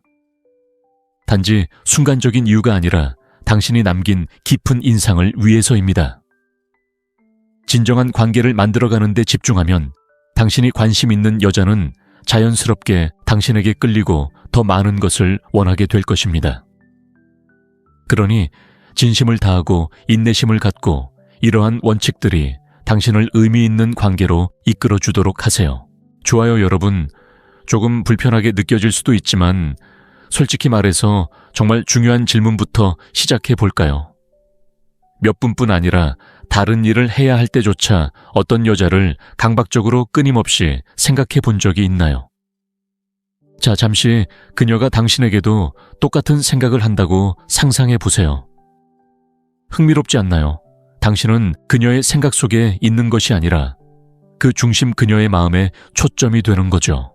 Speaker 1: 단지 순간적인 이유가 아니라 당신이 남긴 깊은 인상을 위해서입니다. 진정한 관계를 만들어가는 데 집중하면 당신이 관심 있는 여자는 자연스럽게 당신에게 끌리고 더 많은 것을 원하게 될 것입니다. 그러니 진심을 다하고 인내심을 갖고 이러한 원칙들이 당신을 의미 있는 관계로 이끌어주도록 하세요. 좋아요, 여러분. 조금 불편하게 느껴질 수도 있지만 솔직히 말해서 정말 중요한 질문부터 시작해 볼까요? 몇 분뿐 아니라 다른 일을 해야 할 때조차 어떤 여자를 강박적으로 끊임없이 생각해 본 적이 있나요? 자, 잠시 그녀가 당신에게도 똑같은 생각을 한다고 상상해 보세요. 흥미롭지 않나요? 당신은 그녀의 생각 속에 있는 것이 아니라 그 중심 그녀의 마음에 초점이 되는 거죠.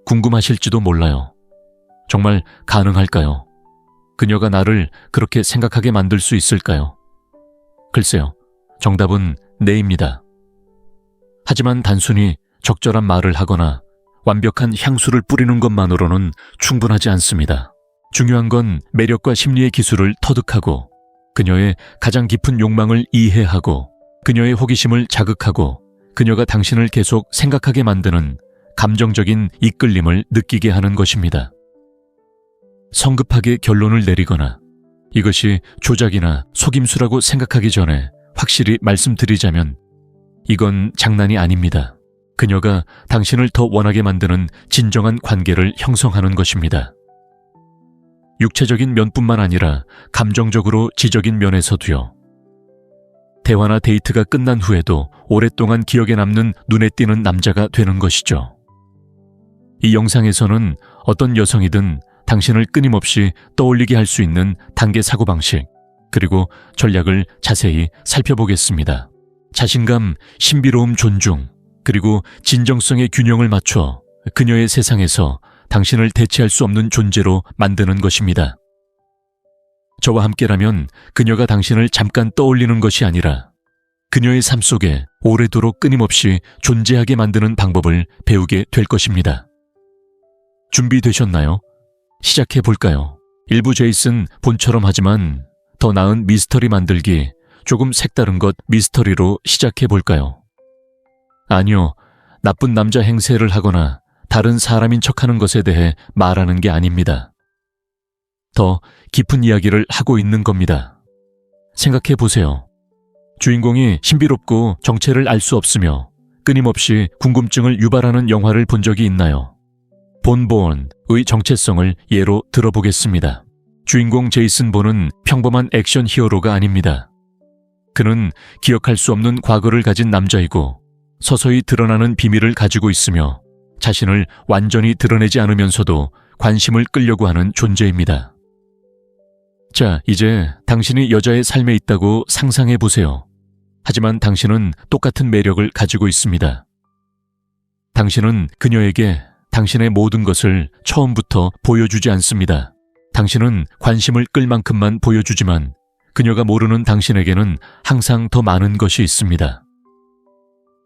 Speaker 1: 궁금하실지도 몰라요. 정말 가능할까요? 그녀가 나를 그렇게 생각하게 만들 수 있을까요? 글쎄요, 정답은 네입니다. 하지만 단순히 적절한 말을 하거나 완벽한 향수를 뿌리는 것만으로는 충분하지 않습니다. 중요한 건 매력과 심리의 기술을 터득하고 그녀의 가장 깊은 욕망을 이해하고 그녀의 호기심을 자극하고 그녀가 당신을 계속 생각하게 만드는 감정적인 이끌림을 느끼게 하는 것입니다. 성급하게 결론을 내리거나 이것이 조작이나 속임수라고 생각하기 전에 확실히 말씀드리자면 이건 장난이 아닙니다. 그녀가 당신을 더 원하게 만드는 진정한 관계를 형성하는 것입니다. 육체적인 면뿐만 아니라 감정적으로 지적인 면에서도요. 대화나 데이트가 끝난 후에도 오랫동안 기억에 남는 눈에 띄는 남자가 되는 것이죠. 이 영상에서는 어떤 여성이든 당신을 끊임없이 떠올리게 할 수 있는 단계 사고방식, 그리고 전략을 자세히 살펴보겠습니다. 자신감, 신비로움, 존중, 그리고 진정성의 균형을 맞춰 그녀의 세상에서 당신을 대체할 수 없는 존재로 만드는 것입니다. 저와 함께라면 그녀가 당신을 잠깐 떠올리는 것이 아니라 그녀의 삶 속에 오래도록 끊임없이 존재하게 만드는 방법을 배우게 될 것입니다. 준비되셨나요? 시작해 볼까요? 일부 제이슨 본처럼 하지만 더 나은 미스터리 만들기, 조금 색다른 것 미스터리로 시작해 볼까요? 아니요, 나쁜 남자 행세를 하거나 다른 사람인 척하는 것에 대해 말하는 게 아닙니다. 더 깊은 이야기를 하고 있는 겁니다. 생각해 보세요. 주인공이 신비롭고 정체를 알 수 없으며 끊임없이 궁금증을 유발하는 영화를 본 적이 있나요? 본의 정체성을 예로 들어보겠습니다. 주인공 제이슨 본은 평범한 액션 히어로가 아닙니다. 그는 기억할 수 없는 과거를 가진 남자이고 서서히 드러나는 비밀을 가지고 있으며 자신을 완전히 드러내지 않으면서도 관심을 끌려고 하는 존재입니다. 자, 이제 당신이 여자의 삶에 있다고 상상해 보세요. 하지만 당신은 똑같은 매력을 가지고 있습니다. 당신은 그녀에게 당신의 모든 것을 처음부터 보여주지 않습니다. 당신은 관심을 끌 만큼만 보여주지만 그녀가 모르는 당신에게는 항상 더 많은 것이 있습니다.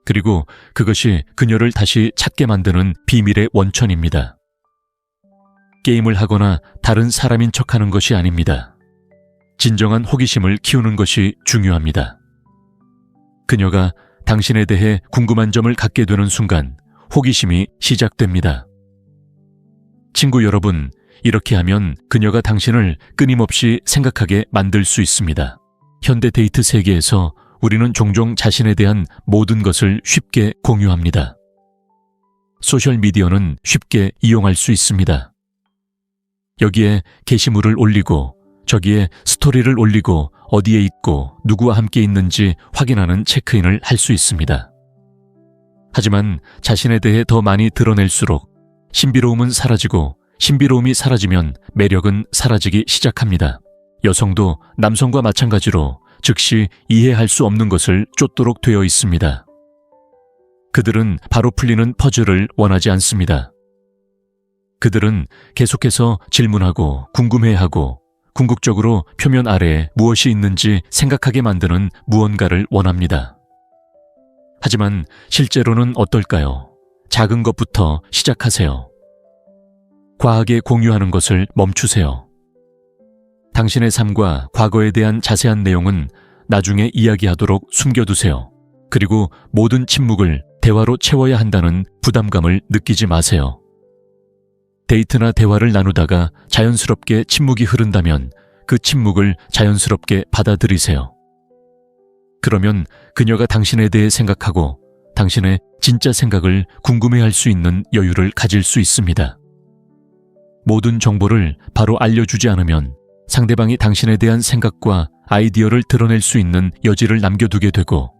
Speaker 1: 그리고 그것이 그녀를 다시 찾게 만드는 비밀의 원천입니다. 게임을 하거나 다른 사람인 척하는 것이 아닙니다. 진정한 호기심을 키우는 것이 중요합니다. 그녀가 당신에 대해 궁금한 점을 갖게 되는 순간 호기심이 시작됩니다. 친구 여러분, 이렇게 하면 그녀가 당신을 끊임없이 생각하게 만들 수 있습니다. 현대 데이트 세계에서 우리는 종종 자신에 대한 모든 것을 쉽게 공유합니다. 소셜미디어는 쉽게 이용할 수 있습니다. 여기에 게시물을 올리고 저기에 스토리를 올리고 어디에 있고 누구와 함께 있는지 확인하는 체크인을 할 수 있습니다. 하지만 자신에 대해 더 많이 드러낼수록 신비로움은 사라지고 신비로움이 사라지면 매력은 사라지기 시작합니다. 여성도 남성과 마찬가지로 즉시 이해할 수 없는 것을 쫓도록 되어 있습니다. 그들은 바로 풀리는 퍼즐을 원하지 않습니다. 그들은 계속해서 질문하고 궁금해하고 궁극적으로 표면 아래에 무엇이 있는지 생각하게 만드는 무언가를 원합니다. 하지만 실제로는 어떨까요? 작은 것부터 시작하세요. 과하게 공유하는 것을 멈추세요. 당신의 삶과 과거에 대한 자세한 내용은 나중에 이야기하도록 숨겨두세요. 그리고 모든 침묵을 대화로 채워야 한다는 부담감을 느끼지 마세요. 데이트나 대화를 나누다가 자연스럽게 침묵이 흐른다면 그 침묵을 자연스럽게 받아들이세요. 그러면 그녀가 당신에 대해 생각하고 당신의 진짜 생각을 궁금해할 수 있는 여유를 가질 수 있습니다. 모든 정보를 바로 알려주지 않으면 상대방이 당신에 대한 생각과 아이디어를 드러낼 수 있는 여지를 남겨두게 되고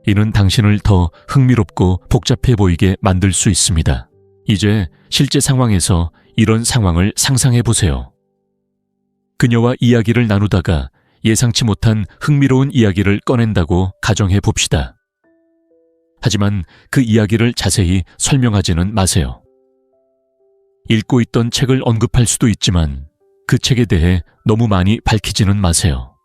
Speaker 1: 이는 당신을 더 흥미롭고 복잡해 보이게 만들 수 있습니다. 이제 실제 상황에서 이런 상황을 상상해 보세요. 그녀와 이야기를 나누다가 예상치 못한 흥미로운 이야기를 꺼낸다고 가정해 봅시다. 하지만 그 이야기를 자세히 설명하지는 마세요. 읽고 있던 책을 언급할 수도 있지만 그 책에 대해 너무 많이 밝히지는 마세요.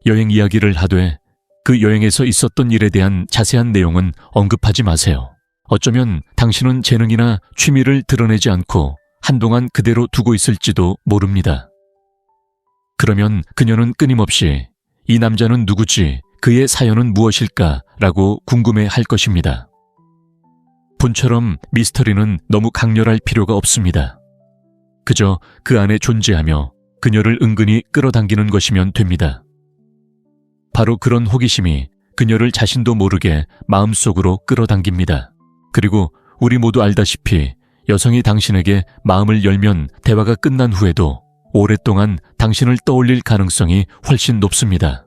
Speaker 1: 여행 이야기를 하되 그 여행에서 있었던 일에 대한 자세한 내용은 언급하지 마세요. 어쩌면 당신은 재능이나 취미를 드러내지 않고 한동안 그대로 두고 있을지도 모릅니다. 그러면 그녀는 끊임없이 이 남자는 누구지, 그의 사연은 무엇일까 라고 궁금해 할 것입니다. 본처럼 미스터리는 너무 강렬할 필요가 없습니다. 그저 그 안에 존재하며 그녀를 은근히 끌어당기는 것이면 됩니다. 바로 그런 호기심이 그녀를 자신도 모르게 마음속으로 끌어당깁니다. 그리고 우리 모두 알다시피 여성이 당신에게 마음을 열면 대화가 끝난 후에도 오랫동안 당신을 떠올릴 가능성이 훨씬 높습니다.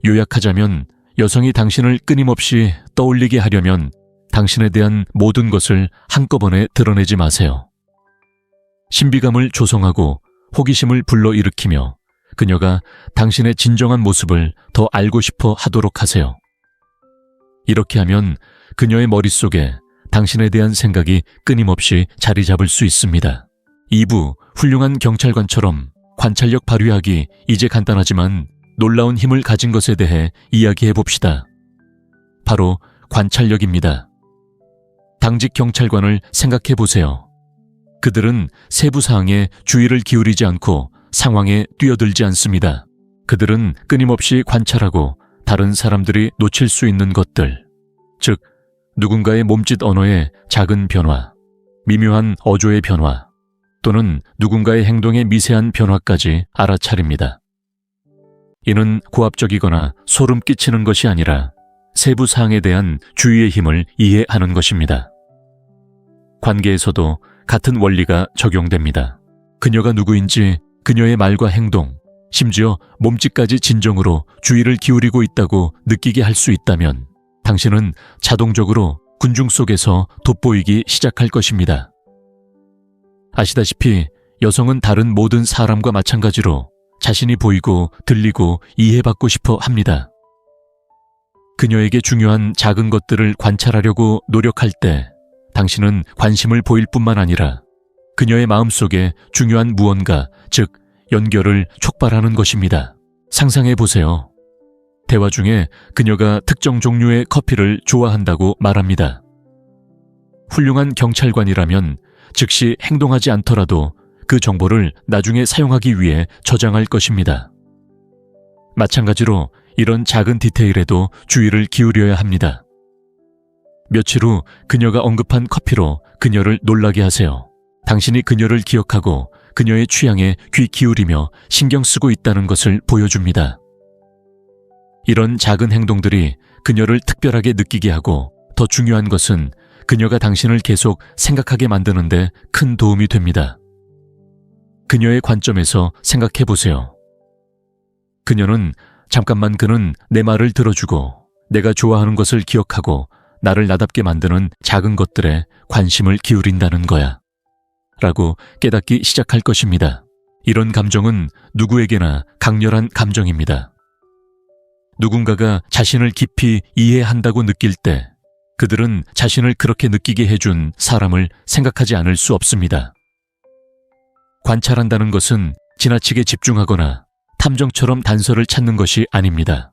Speaker 1: 요약하자면 여성이 당신을 끊임없이 떠올리게 하려면 당신에 대한 모든 것을 한꺼번에 드러내지 마세요. 신비감을 조성하고 호기심을 불러일으키며 그녀가 당신의 진정한 모습을 더 알고 싶어 하도록 하세요. 이렇게 하면 그녀의 머릿속에 당신에 대한 생각이 끊임없이 자리 잡을 수 있습니다. 2부 훌륭한 경찰관처럼 관찰력 발휘하기 이제 간단하지만 놀라운 힘을 가진 것에 대해 이야기해 봅시다. 바로 관찰력입니다. 당직 경찰관을 생각해 보세요. 그들은 세부 사항에 주의를 기울이지 않고 상황에 뛰어들지 않습니다. 그들은 끊임없이 관찰하고 다른 사람들이 놓칠 수 있는 것들, 즉 누군가의 몸짓 언어의 작은 변화, 미묘한 어조의 변화, 또는 누군가의 행동의 미세한 변화까지 알아차립니다. 이는 고압적이거나 소름 끼치는 것이 아니라 세부 사항에 대한 주의의 힘을 이해하는 것입니다. 관계에서도 같은 원리가 적용됩니다. 그녀가 누구인지 그녀의 말과 행동, 심지어 몸짓까지 진정으로 주의를 기울이고 있다고 느끼게 할 수 있다면 당신은 자동적으로 군중 속에서 돋보이기 시작할 것입니다. 아시다시피 여성은 다른 모든 사람과 마찬가지로 자신이 보이고 들리고 이해받고 싶어 합니다. 그녀에게 중요한 작은 것들을 관찰하려고 노력할 때 당신은 관심을 보일 뿐만 아니라 그녀의 마음속에 중요한 무언가, 즉 연결을 촉발하는 것입니다. 상상해 보세요. 대화 중에 그녀가 특정 종류의 커피를 좋아한다고 말합니다. 훌륭한 경찰관이라면 즉시 행동하지 않더라도 그 정보를 나중에 사용하기 위해 저장할 것입니다. 마찬가지로 이런 작은 디테일에도 주의를 기울여야 합니다. 며칠 후 그녀가 언급한 커피로 그녀를 놀라게 하세요. 당신이 그녀를 기억하고 그녀의 취향에 귀 기울이며 신경 쓰고 있다는 것을 보여줍니다. 이런 작은 행동들이 그녀를 특별하게 느끼게 하고 더 중요한 것은 그녀가 당신을 계속 생각하게 만드는 데 큰 도움이 됩니다. 그녀의 관점에서 생각해 보세요. 그녀는 잠깐만 그는 내 말을 들어주고 내가 좋아하는 것을 기억하고 나를 나답게 만드는 작은 것들에 관심을 기울인다는 거야. 라고 깨닫기 시작할 것입니다. 이런 감정은 누구에게나 강렬한 감정입니다. 누군가가 자신을 깊이 이해한다고 느낄 때 그들은 자신을 그렇게 느끼게 해준 사람을 생각하지 않을 수 없습니다. 관찰한다는 것은 지나치게 집중하거나 탐정처럼 단서를 찾는 것이 아닙니다.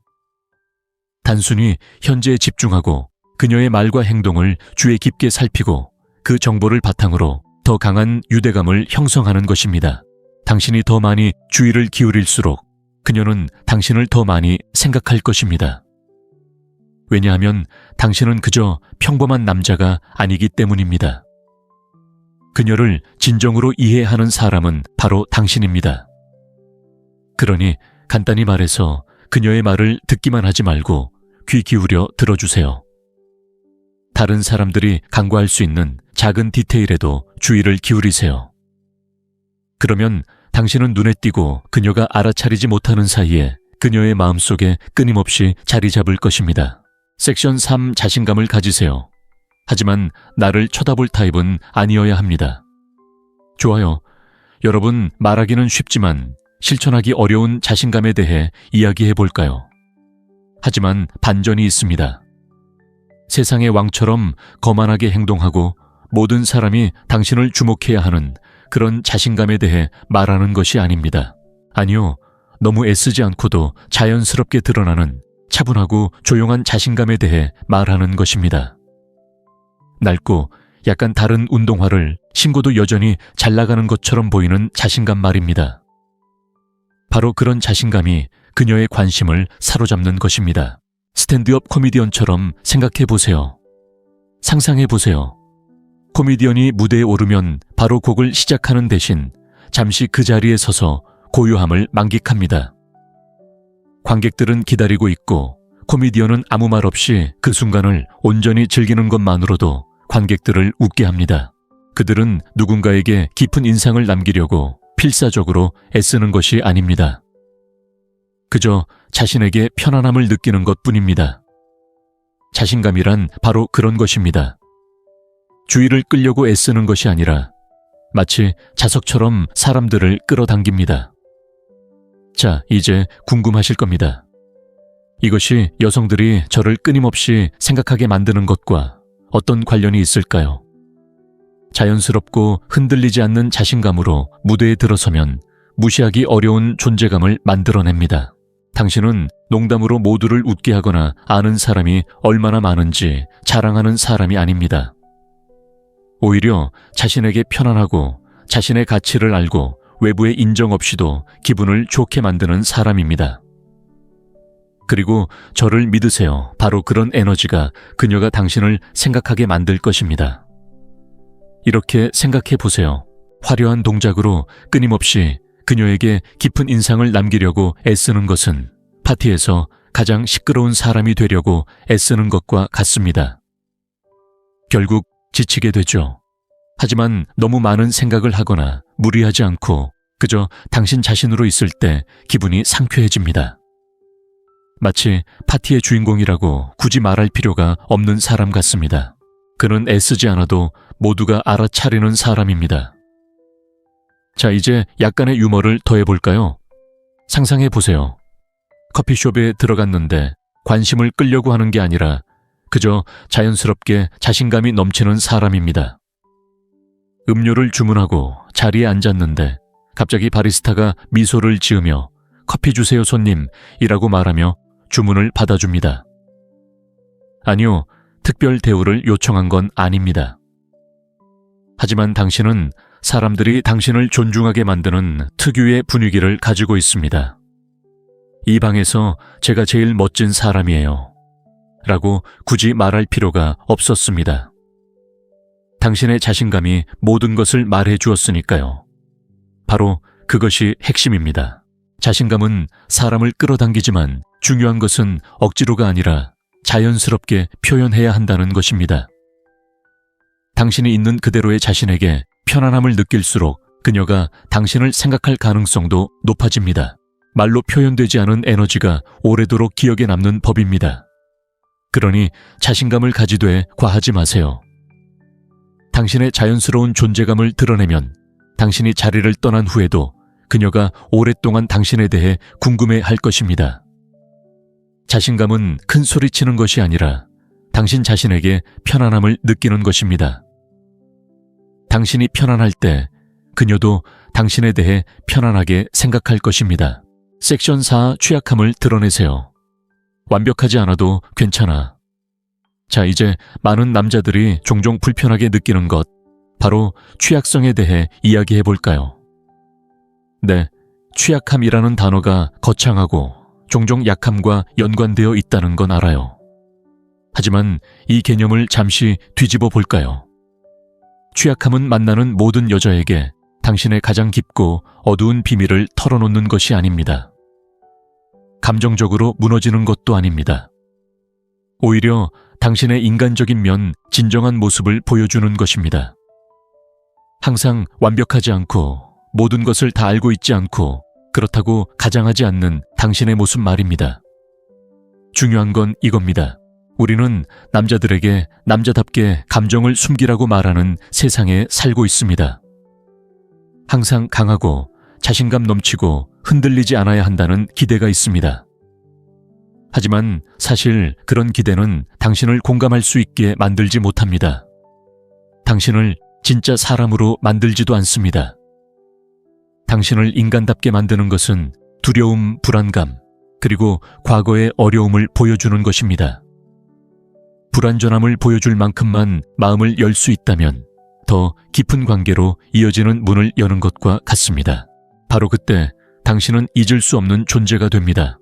Speaker 1: 단순히 현재에 집중하고 그녀의 말과 행동을 주의 깊게 살피고 그 정보를 바탕으로 더 강한 유대감을 형성하는 것입니다. 당신이 더 많이 주의를 기울일수록 그녀는 당신을 더 많이 생각할 것입니다. 왜냐하면 당신은 그저 평범한 남자가 아니기 때문입니다. 그녀를 진정으로 이해하는 사람은 바로 당신입니다. 그러니 간단히 말해서 그녀의 말을 듣기만 하지 말고 귀 기울여 들어주세요. 다른 사람들이 간과할 수 있는 작은 디테일에도 주의를 기울이세요. 그러면 당신은 눈에 띄고 그녀가 알아차리지 못하는 사이에 그녀의 마음속에 끊임없이 자리 잡을 것입니다. 섹션 3 자신감을 가지세요. 하지만 나를 쳐다볼 타입은 아니어야 합니다. 좋아요. 여러분, 말하기는 쉽지만 실천하기 어려운 자신감에 대해 이야기해 볼까요? 하지만 반전이 있습니다. 세상의 왕처럼 거만하게 행동하고 모든 사람이 당신을 주목해야 하는 그런 자신감에 대해 말하는 것이 아닙니다. 아니요, 너무 애쓰지 않고도 자연스럽게 드러나는 차분하고 조용한 자신감에 대해 말하는 것입니다. 낡고 약간 다른 운동화를 신고도 여전히 잘 나가는 것처럼 보이는 자신감 말입니다. 바로 그런 자신감이 그녀의 관심을 사로잡는 것입니다. 스탠드업 코미디언처럼 생각해 보세요. 상상해 보세요. 코미디언이 무대에 오르면 바로 곡을 시작하는 대신 잠시 그 자리에 서서 고요함을 만끽합니다. 관객들은 기다리고 있고 코미디언은 아무 말 없이 그 순간을 온전히 즐기는 것만으로도 관객들을 웃게 합니다. 그들은 누군가에게 깊은 인상을 남기려고 필사적으로 애쓰는 것이 아닙니다. 그저 자신에게 편안함을 느끼는 것뿐입니다. 자신감이란 바로 그런 것입니다. 주의를 끌려고 애쓰는 것이 아니라 마치 자석처럼 사람들을 끌어당깁니다. 자, 이제 궁금하실 겁니다. 이것이 여성들이 저를 끊임없이 생각하게 만드는 것과 어떤 관련이 있을까요? 자연스럽고 흔들리지 않는 자신감으로 무대에 들어서면 무시하기 어려운 존재감을 만들어냅니다. 당신은 농담으로 모두를 웃게 하거나 아는 사람이 얼마나 많은지 자랑하는 사람이 아닙니다. 오히려 자신에게 편안하고 자신의 가치를 알고 외부의 인정 없이도 기분을 좋게 만드는 사람입니다. 그리고 저를 믿으세요. 바로 그런 에너지가 그녀가 당신을 생각하게 만들 것입니다. 이렇게 생각해 보세요. 화려한 동작으로 끊임없이 그녀에게 깊은 인상을 남기려고 애쓰는 것은 파티에서 가장 시끄러운 사람이 되려고 애쓰는 것과 같습니다. 결국 지치게 되죠. 하지만 너무 많은 생각을 하거나 무리하지 않고 그저 당신 자신으로 있을 때 기분이 상쾌해집니다. 마치 파티의 주인공이라고 굳이 말할 필요가 없는 사람 같습니다. 그는 애쓰지 않아도 모두가 알아차리는 사람입니다. 자, 이제 약간의 유머를 더해볼까요? 상상해보세요. 커피숍에 들어갔는데 관심을 끌려고 하는 게 아니라 그저 자연스럽게 자신감이 넘치는 사람입니다. 음료를 주문하고 자리에 앉았는데 갑자기 바리스타가 미소를 지으며 커피 주세요 손님 이라고 말하며 주문을 받아줍니다. 아니요, 특별 대우를 요청한 건 아닙니다. 하지만 당신은 사람들이 당신을 존중하게 만드는 특유의 분위기를 가지고 있습니다. 이 방에서 제가 제일 멋진 사람이에요. 라고 굳이 말할 필요가 없었습니다. 당신의 자신감이 모든 것을 말해 주었으니까요. 바로 그것이 핵심입니다. 자신감은 사람을 끌어당기지만 중요한 것은 억지로가 아니라 자연스럽게 표현해야 한다는 것입니다. 당신이 있는 그대로의 자신에게 편안함을 느낄수록 그녀가 당신을 생각할 가능성도 높아집니다. 말로 표현되지 않은 에너지가 오래도록 기억에 남는 법입니다. 그러니 자신감을 가지되 과하지 마세요. 당신의 자연스러운 존재감을 드러내면 당신이 자리를 떠난 후에도 그녀가 오랫동안 당신에 대해 궁금해할 것입니다. 자신감은 큰 소리치는 것이 아니라 당신 자신에게 편안함을 느끼는 것입니다. 당신이 편안할 때 그녀도 당신에 대해 편안하게 생각할 것입니다. 섹션 4 취약함을 드러내세요. 완벽하지 않아도 괜찮아. 자, 이제 많은 남자들이 종종 불편하게 느끼는 것, 바로 취약성에 대해 이야기해 볼까요? 네, 취약함이라는 단어가 거창하고 종종 약함과 연관되어 있다는 건 알아요. 하지만 이 개념을 잠시 뒤집어 볼까요? 취약함은 만나는 모든 여자에게 당신의 가장 깊고 어두운 비밀을 털어놓는 것이 아닙니다. 감정적으로 무너지는 것도 아닙니다. 오히려 당신의 인간적인 면, 진정한 모습을 보여주는 것입니다. 항상 완벽하지 않고 모든 것을 다 알고 있지 않고 그렇다고 가장하지 않는 당신의 모습 말입니다. 중요한 건 이겁니다. 우리는 남자들에게 남자답게 감정을 숨기라고 말하는 세상에 살고 있습니다. 항상 강하고 자신감 넘치고 흔들리지 않아야 한다는 기대가 있습니다. 하지만 사실 그런 기대는 당신을 공감할 수 있게 만들지 못합니다. 당신을 진짜 사람으로 만들지도 않습니다. 당신을 인간답게 만드는 것은 두려움, 불안감, 그리고 과거의 어려움을 보여주는 것입니다. 불완전함을 보여줄 만큼만 마음을 열 수 있다면 더 깊은 관계로 이어지는 문을 여는 것과 같습니다. 바로 그때 당신은 잊을 수 없는 존재가 됩니다.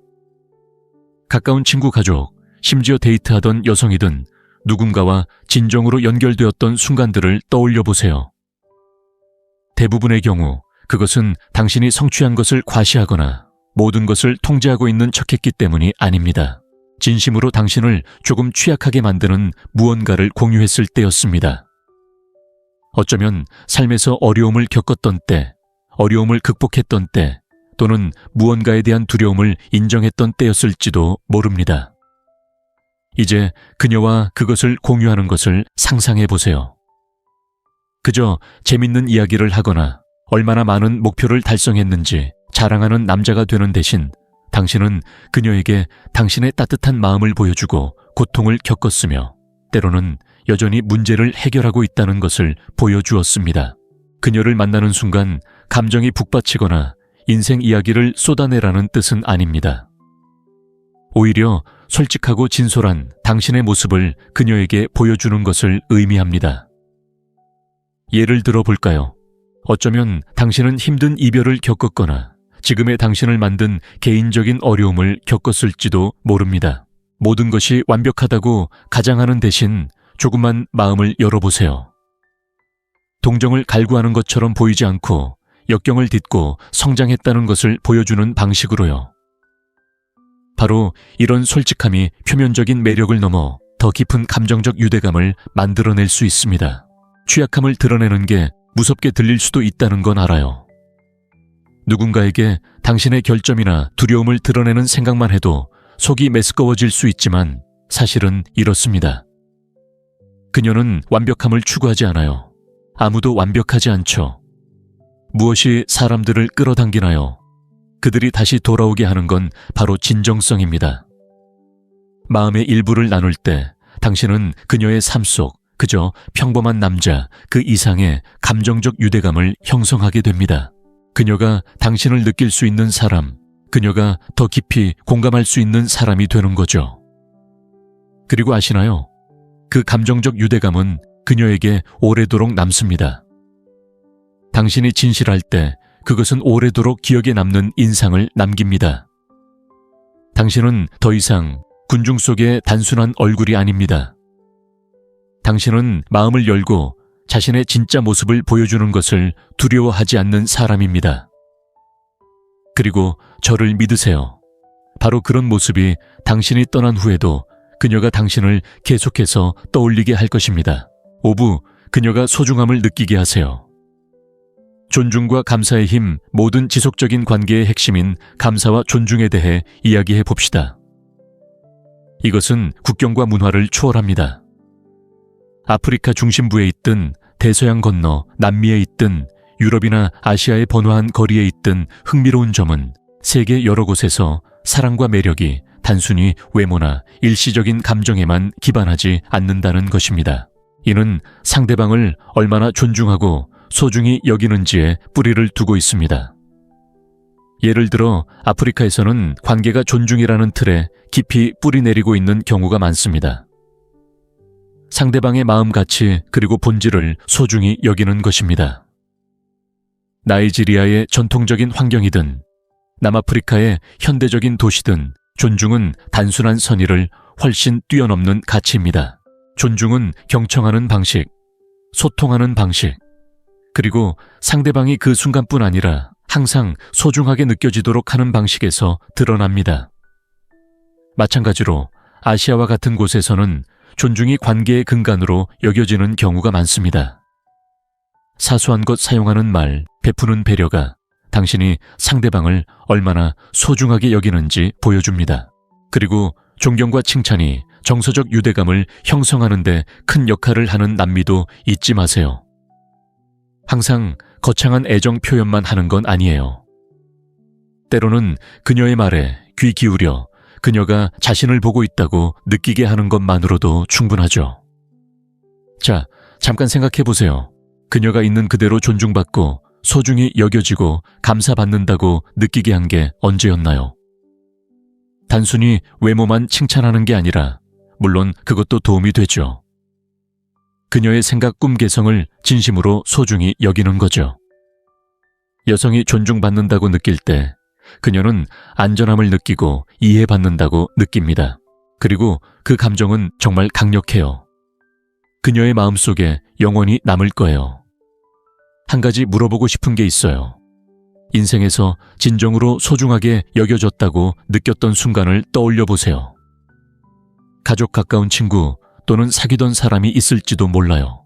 Speaker 1: 가까운 친구, 가족, 심지어 데이트하던 여성이든 누군가와 진정으로 연결되었던 순간들을 떠올려 보세요. 대부분의 경우 그것은 당신이 성취한 것을 과시하거나 모든 것을 통제하고 있는 척했기 때문이 아닙니다. 진심으로 당신을 조금 취약하게 만드는 무언가를 공유했을 때였습니다. 어쩌면 삶에서 어려움을 겪었던 때, 어려움을 극복했던 때, 또는 무언가에 대한 두려움을 인정했던 때였을지도 모릅니다. 이제 그녀와 그것을 공유하는 것을 상상해 보세요. 그저 재밌는 이야기를 하거나 얼마나 많은 목표를 달성했는지 자랑하는 남자가 되는 대신 당신은 그녀에게 당신의 따뜻한 마음을 보여주고 고통을 겪었으며 때로는 여전히 문제를 해결하고 있다는 것을 보여주었습니다. 그녀를 만나는 순간 감정이 북받치거나 인생 이야기를 쏟아내라는 뜻은 아닙니다. 오히려 솔직하고 진솔한 당신의 모습을 그녀에게 보여주는 것을 의미합니다. 예를 들어 볼까요? 어쩌면 당신은 힘든 이별을 겪었거나 지금의 당신을 만든 개인적인 어려움을 겪었을지도 모릅니다. 모든 것이 완벽하다고 가장하는 대신 조금만 마음을 열어보세요. 동정을 갈구하는 것처럼 보이지 않고 역경을 딛고 성장했다는 것을 보여주는 방식으로요. 바로 이런 솔직함이 표면적인 매력을 넘어 더 깊은 감정적 유대감을 만들어낼 수 있습니다. 취약함을 드러내는 게 무섭게 들릴 수도 있다는 건 알아요. 누군가에게 당신의 결점이나 두려움을 드러내는 생각만 해도 속이 메스꺼워질 수 있지만 사실은 이렇습니다. 그녀는 완벽함을 추구하지 않아요. 아무도 완벽하지 않죠. 무엇이 사람들을 끌어당기나요? 그들이 다시 돌아오게 하는 건 바로 진정성입니다. 마음의 일부를 나눌 때 당신은 그녀의 삶 속 그저 평범한 남자 그 이상의 감정적 유대감을 형성하게 됩니다. 그녀가 당신을 느낄 수 있는 사람, 그녀가 더 깊이 공감할 수 있는 사람이 되는 거죠. 그리고 아시나요? 그 감정적 유대감은 그녀에게 오래도록 남습니다. 당신이 진실할 때 그것은 오래도록 기억에 남는 인상을 남깁니다. 당신은 더 이상 군중 속의 단순한 얼굴이 아닙니다. 당신은 마음을 열고 자신의 진짜 모습을 보여주는 것을 두려워하지 않는 사람입니다. 그리고 저를 믿으세요. 바로 그런 모습이 당신이 떠난 후에도 그녀가 당신을 계속해서 떠올리게 할 것입니다. 오부, 그녀가 소중함을 느끼게 하세요. 존중과 감사의 힘, 모든 지속적인 관계의 핵심인 감사와 존중에 대해 이야기해 봅시다. 이것은 국경과 문화를 초월합니다. 아프리카 중심부에 있든 대서양 건너 남미에 있든 유럽이나 아시아의 번화한 거리에 있든 흥미로운 점은 세계 여러 곳에서 사랑과 매력이 단순히 외모나 일시적인 감정에만 기반하지 않는다는 것입니다. 이는 상대방을 얼마나 존중하고 소중히 여기는지에 뿌리를 두고 있습니다. 예를 들어 아프리카에서는 관계가 존중이라는 틀에 깊이 뿌리내리고 있는 경우가 많습니다. 상대방의 마음 가치 그리고 본질을 소중히 여기는 것입니다. 나이지리아의 전통적인 환경이든 남아프리카의 현대적인 도시든 존중은 단순한 선의를 훨씬 뛰어넘는 가치입니다. 존중은 경청하는 방식, 소통하는 방식, 그리고 상대방이 그 순간뿐 아니라 항상 소중하게 느껴지도록 하는 방식에서 드러납니다. 마찬가지로 아시아와 같은 곳에서는 존중이 관계의 근간으로 여겨지는 경우가 많습니다. 사소한 것 사용하는 말, 베푸는 배려가 당신이 상대방을 얼마나 소중하게 여기는지 보여줍니다. 그리고 존경과 칭찬이 정서적 유대감을 형성하는 데 큰 역할을 하는 남미도 잊지 마세요. 항상 거창한 애정 표현만 하는 건 아니에요. 때로는 그녀의 말에 귀 기울여 그녀가 자신을 보고 있다고 느끼게 하는 것만으로도 충분하죠. 자, 잠깐 생각해 보세요. 그녀가 있는 그대로 존중받고 소중히 여겨지고 감사받는다고 느끼게 한 게 언제였나요? 단순히 외모만 칭찬하는 게 아니라 물론 그것도 도움이 되죠. 그녀의 생각, 꿈, 개성을 진심으로 소중히 여기는 거죠. 여성이 존중받는다고 느낄 때 그녀는 안전함을 느끼고 이해받는다고 느낍니다. 그리고 그 감정은 정말 강력해요. 그녀의 마음속에 영원히 남을 거예요. 한 가지 물어보고 싶은 게 있어요. 인생에서 진정으로 소중하게 여겨졌다고 느꼈던 순간을 떠올려 보세요. 가족 가까운 친구 또는 사귀던 사람이 있을지도 몰라요.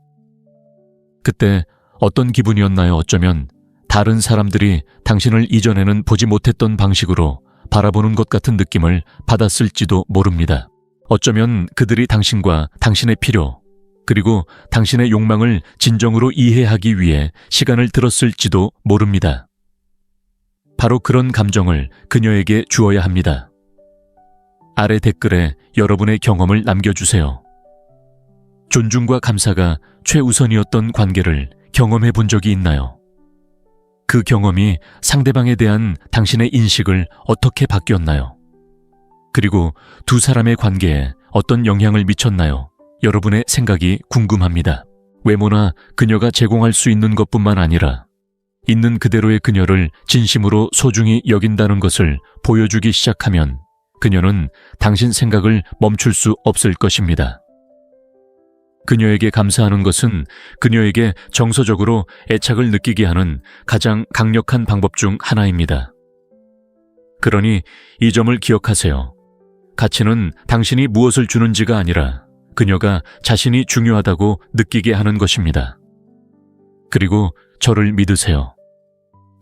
Speaker 1: 그때 어떤 기분이었나요? 어쩌면 다른 사람들이 당신을 이전에는 보지 못했던 방식으로 바라보는 것 같은 느낌을 받았을지도 모릅니다. 어쩌면 그들이 당신과 당신의 필요, 그리고 당신의 욕망을 진정으로 이해하기 위해 시간을 들었을지도 모릅니다. 바로 그런 감정을 그녀에게 주어야 합니다. 아래 댓글에 여러분의 경험을 남겨주세요. 존중과 감사가 최우선이었던 관계를 경험해 본 적이 있나요? 그 경험이 상대방에 대한 당신의 인식을 어떻게 바뀌었나요? 그리고 두 사람의 관계에 어떤 영향을 미쳤나요? 여러분의 생각이 궁금합니다. 외모나 그녀가 제공할 수 있는 것뿐만 아니라 있는 그대로의 그녀를 진심으로 소중히 여긴다는 것을 보여주기 시작하면 그녀는 당신 생각을 멈출 수 없을 것입니다. 그녀에게 감사하는 것은 그녀에게 정서적으로 애착을 느끼게 하는 가장 강력한 방법 중 하나입니다. 그러니 이 점을 기억하세요. 가치는 당신이 무엇을 주는지가 아니라 그녀가 자신이 중요하다고 느끼게 하는 것입니다. 그리고 저를 믿으세요.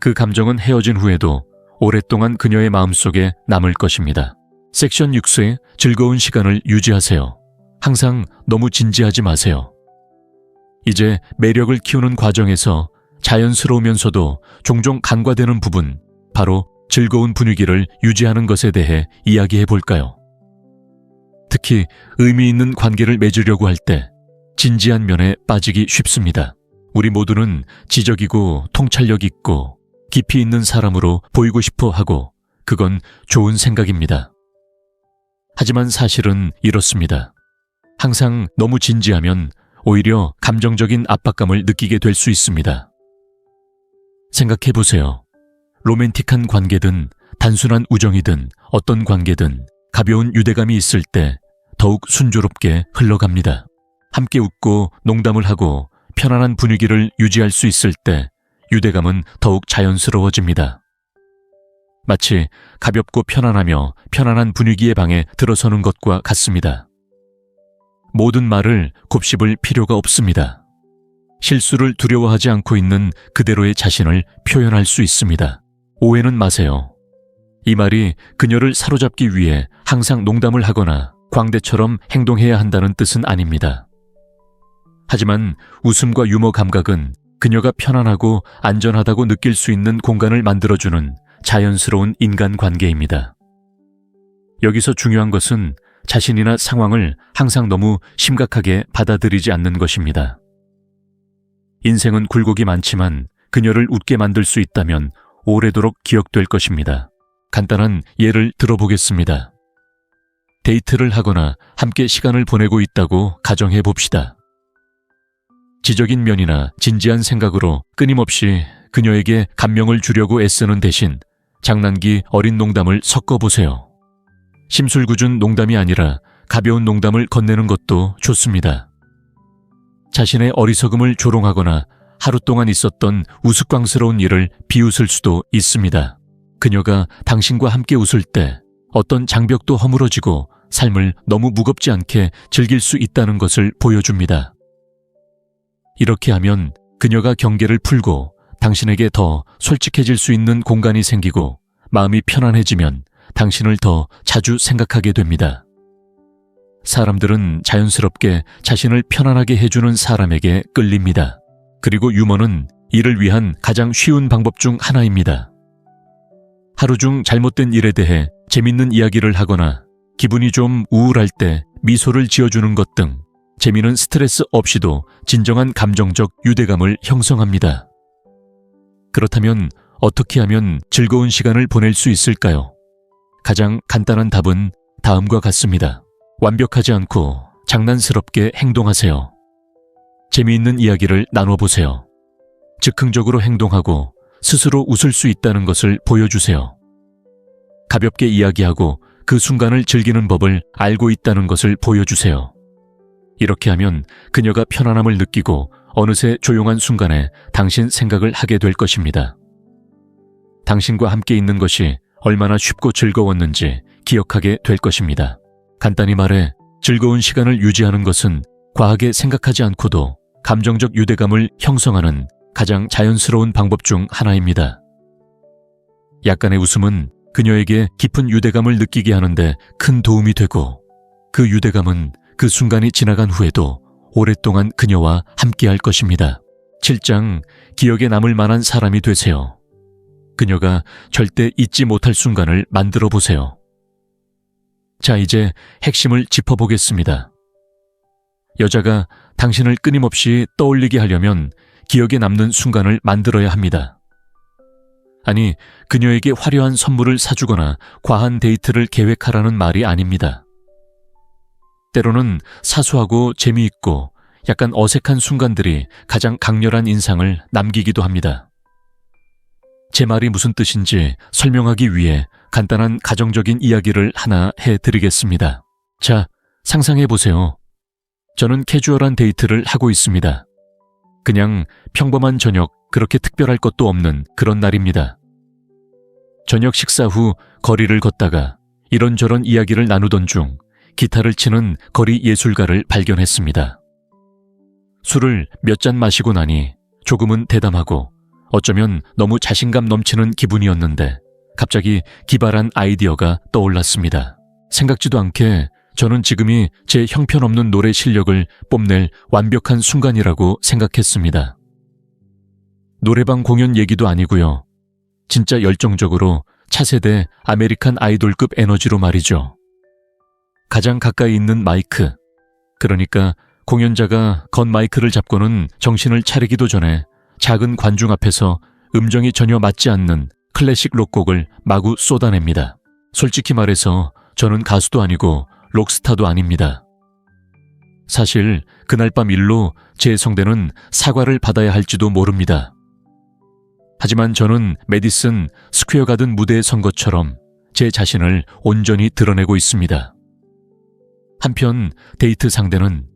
Speaker 1: 그 감정은 헤어진 후에도 오랫동안 그녀의 마음속에 남을 것입니다. 섹션 6의 즐거운 시간을 유지하세요. 항상 너무 진지하지 마세요. 이제 매력을 키우는 과정에서 자연스러우면서도 종종 간과되는 부분, 바로 즐거운 분위기를 유지하는 것에 대해 이야기해 볼까요? 특히 의미 있는 관계를 맺으려고 할 때 진지한 면에 빠지기 쉽습니다. 우리 모두는 지적이고 통찰력 있고 깊이 있는 사람으로 보이고 싶어 하고 그건 좋은 생각입니다. 하지만 사실은 이렇습니다. 항상 너무 진지하면 오히려 감정적인 압박감을 느끼게 될 수 있습니다. 생각해 보세요. 로맨틱한 관계든 단순한 우정이든 어떤 관계든 가벼운 유대감이 있을 때 더욱 순조롭게 흘러갑니다. 함께 웃고 농담을 하고 편안한 분위기를 유지할 수 있을 때 유대감은 더욱 자연스러워집니다. 마치 가볍고 편안하며 편안한 분위기의 방에 들어서는 것과 같습니다. 모든 말을 곱씹을 필요가 없습니다. 실수를 두려워하지 않고 있는 그대로의 자신을 표현할 수 있습니다. 오해는 마세요. 이 말이 그녀를 사로잡기 위해 항상 농담을 하거나 광대처럼 행동해야 한다는 뜻은 아닙니다. 하지만 웃음과 유머 감각은 그녀가 편안하고 안전하다고 느낄 수 있는 공간을 만들어주는 자연스러운 인간관계입니다. 여기서 중요한 것은 자신이나 상황을 항상 너무 심각하게 받아들이지 않는 것입니다. 인생은 굴곡이 많지만 그녀를 웃게 만들 수 있다면 오래도록 기억될 것입니다. 간단한 예를 들어보겠습니다. 데이트를 하거나 함께 시간을 보내고 있다고 가정해 봅시다. 지적인 면이나 진지한 생각으로 끊임없이 그녀에게 감명을 주려고 애쓰는 대신 장난기 어린 농담을 섞어보세요. 심술궂은 농담이 아니라 가벼운 농담을 건네는 것도 좋습니다. 자신의 어리석음을 조롱하거나 하루 동안 있었던 우스꽝스러운 일을 비웃을 수도 있습니다. 그녀가 당신과 함께 웃을 때 어떤 장벽도 허물어지고 삶을 너무 무겁지 않게 즐길 수 있다는 것을 보여줍니다. 이렇게 하면 그녀가 경계를 풀고 당신에게 더 솔직해질 수 있는 공간이 생기고 마음이 편안해지면 당신을 더 자주 생각하게 됩니다. 사람들은 자연스럽게 자신을 편안하게 해주는 사람에게 끌립니다. 그리고 유머는 이를 위한 가장 쉬운 방법 중 하나입니다. 하루 중 잘못된 일에 대해 재밌는 이야기를 하거나 기분이 좀 우울할 때 미소를 지어주는 것 등 재미는 스트레스 없이도 진정한 감정적 유대감을 형성합니다. 그렇다면 어떻게 하면 즐거운 시간을 보낼 수 있을까요? 가장 간단한 답은 다음과 같습니다. 완벽하지 않고 장난스럽게 행동하세요. 재미있는 이야기를 나눠보세요. 즉흥적으로 행동하고 스스로 웃을 수 있다는 것을 보여주세요. 가볍게 이야기하고 그 순간을 즐기는 법을 알고 있다는 것을 보여주세요. 이렇게 하면 그녀가 편안함을 느끼고 어느새 조용한 순간에 당신 생각을 하게 될 것입니다. 당신과 함께 있는 것이 얼마나 쉽고 즐거웠는지 기억하게 될 것입니다. 간단히 말해 즐거운 시간을 유지하는 것은 과하게 생각하지 않고도 감정적 유대감을 형성하는 가장 자연스러운 방법 중 하나입니다. 약간의 웃음은 그녀에게 깊은 유대감을 느끼게 하는데 큰 도움이 되고, 그 유대감은 그 순간이 지나간 후에도 오랫동안 그녀와 함께할 것입니다. 7장, 기억에 남을 만한 사람이 되세요. 그녀가 절대 잊지 못할 순간을 만들어 보세요. 자, 이제 핵심을 짚어보겠습니다. 여자가 당신을 끊임없이 떠올리게 하려면 기억에 남는 순간을 만들어야 합니다. 아니, 그녀에게 화려한 선물을 사주거나 과한 데이트를 계획하라는 말이 아닙니다. 때로는 사소하고 재미있고 약간 어색한 순간들이 가장 강렬한 인상을 남기기도 합니다. 제 말이 무슨 뜻인지 설명하기 위해 간단한 가정적인 이야기를 하나 해드리겠습니다. 자, 상상해보세요. 저는 캐주얼한 데이트를 하고 있습니다. 그냥 평범한 저녁, 그렇게 특별할 것도 없는 그런 날입니다. 저녁 식사 후 거리를 걷다가 이런저런 이야기를 나누던 중 기타를 치는 거리 예술가를 발견했습니다. 술을 몇 잔 마시고 나니 조금은 대담하고 어쩌면 너무 자신감 넘치는 기분이었는데 갑자기 기발한 아이디어가 떠올랐습니다. 생각지도 않게 저는 지금이 제 형편없는 노래 실력을 뽐낼 완벽한 순간이라고 생각했습니다. 노래방 공연 얘기도 아니고요. 진짜 열정적으로 차세대 아메리칸 아이돌급 에너지로 말이죠. 가장 가까이 있는 마이크, 그러니까 공연자가 건 마이크를 잡고는 정신을 차리기도 전에 작은 관중 앞에서 음정이 전혀 맞지 않는 클래식 록곡을 마구 쏟아냅니다. 솔직히 말해서 저는 가수도 아니고 록스타도 아닙니다. 사실 그날 밤 일로 제 성대는 사과를 받아야 할지도 모릅니다. 하지만 저는 메디슨 스퀘어 가든 무대에 선 것처럼 제 자신을 온전히 드러내고 있습니다. 한편 데이트 상대는,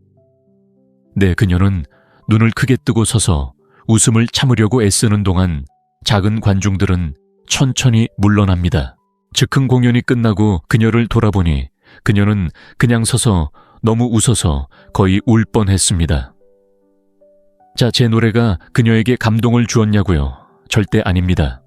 Speaker 1: 그녀는 눈을 크게 뜨고 서서 웃음을 참으려고 애쓰는 동안 작은 관중들은 천천히 물러납니다. 즉흥 공연이 끝나고 그녀를 돌아보니 그녀는 그냥 서서 너무 웃어서 거의 울 뻔했습니다. 자, 제 노래가 그녀에게 감동을 주었냐고요? 절대 아닙니다.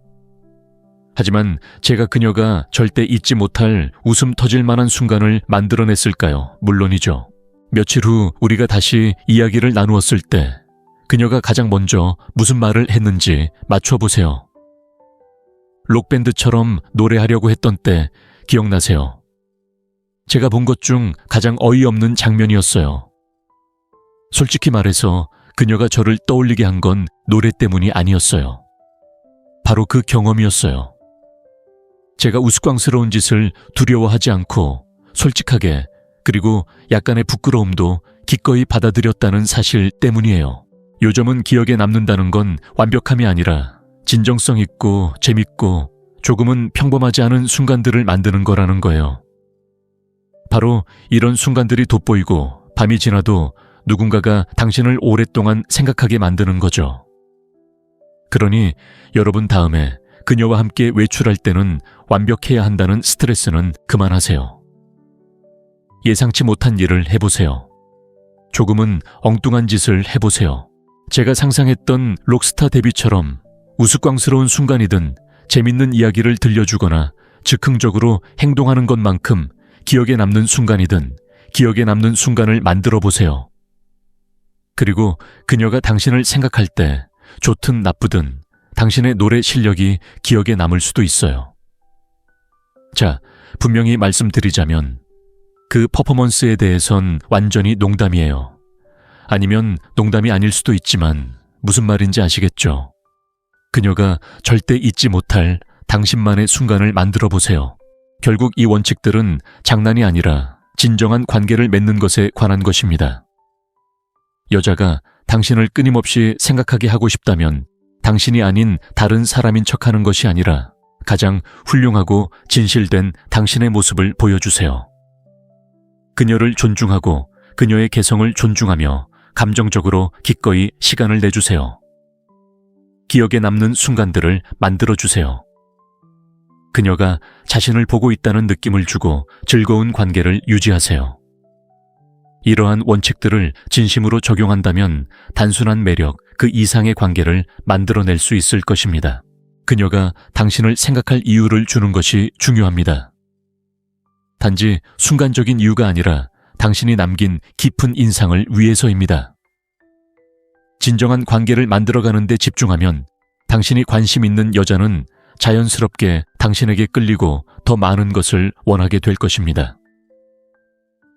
Speaker 1: 하지만 제가 그녀가 절대 잊지 못할 웃음 터질 만한 순간을 만들어냈을까요? 물론이죠. 며칠 후 우리가 다시 이야기를 나누었을 때 그녀가 가장 먼저 무슨 말을 했는지 맞춰보세요. 록밴드처럼 노래하려고 했던 때 기억나세요? 제가 본 것 중 가장 어이없는 장면이었어요. 솔직히 말해서 그녀가 저를 떠올리게 한 건 노래 때문이 아니었어요. 바로 그 경험이었어요. 제가 우스꽝스러운 짓을 두려워하지 않고 솔직하게, 그리고 약간의 부끄러움도 기꺼이 받아들였다는 사실 때문이에요. 요점은 기억에 남는다는 건 완벽함이 아니라 진정성 있고 재밌고 조금은 평범하지 않은 순간들을 만드는 거라는 거예요. 바로 이런 순간들이 돋보이고 밤이 지나도 누군가가 당신을 오랫동안 생각하게 만드는 거죠. 그러니 여러분 다음에 그녀와 함께 외출할 때는 완벽해야 한다는 스트레스는 그만하세요. 예상치 못한 일을 해보세요. 조금은 엉뚱한 짓을 해보세요. 제가 상상했던 록스타 데뷔처럼 우스꽝스러운 순간이든 재밌는 이야기를 들려주거나 즉흥적으로 행동하는 것만큼 기억에 남는 순간이든 기억에 남는 순간을 만들어 보세요. 그리고 그녀가 당신을 생각할 때 좋든 나쁘든 당신의 노래 실력이 기억에 남을 수도 있어요. 자, 분명히 말씀드리자면 그 퍼포먼스에 대해선 완전히 농담이에요. 아니면 농담이 아닐 수도 있지만 무슨 말인지 아시겠죠? 그녀가 절대 잊지 못할 당신만의 순간을 만들어 보세요. 결국 이 원칙들은 장난이 아니라 진정한 관계를 맺는 것에 관한 것입니다. 여자가 당신을 끊임없이 생각하게 하고 싶다면 당신이 아닌 다른 사람인 척하는 것이 아니라 가장 훌륭하고 진실된 당신의 모습을 보여주세요. 그녀를 존중하고 그녀의 개성을 존중하며 감정적으로 기꺼이 시간을 내주세요. 기억에 남는 순간들을 만들어주세요. 그녀가 자신을 보고 있다는 느낌을 주고 즐거운 관계를 유지하세요. 이러한 원칙들을 진심으로 적용한다면 단순한 매력 그 이상의 관계를 만들어낼 수 있을 것입니다. 그녀가 당신을 생각할 이유를 주는 것이 중요합니다. 단지 순간적인 이유가 아니라 당신이 남긴 깊은 인상을 위해서입니다. 진정한 관계를 만들어가는 데 집중하면 당신이 관심 있는 여자는 자연스럽게 당신에게 끌리고 더 많은 것을 원하게 될 것입니다.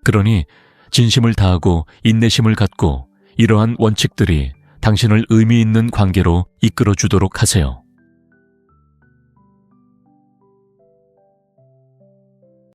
Speaker 1: 그러니 진심을 다하고 인내심을 갖고 이러한 원칙들이 당신을 의미 있는 관계로 이끌어 주도록 하세요.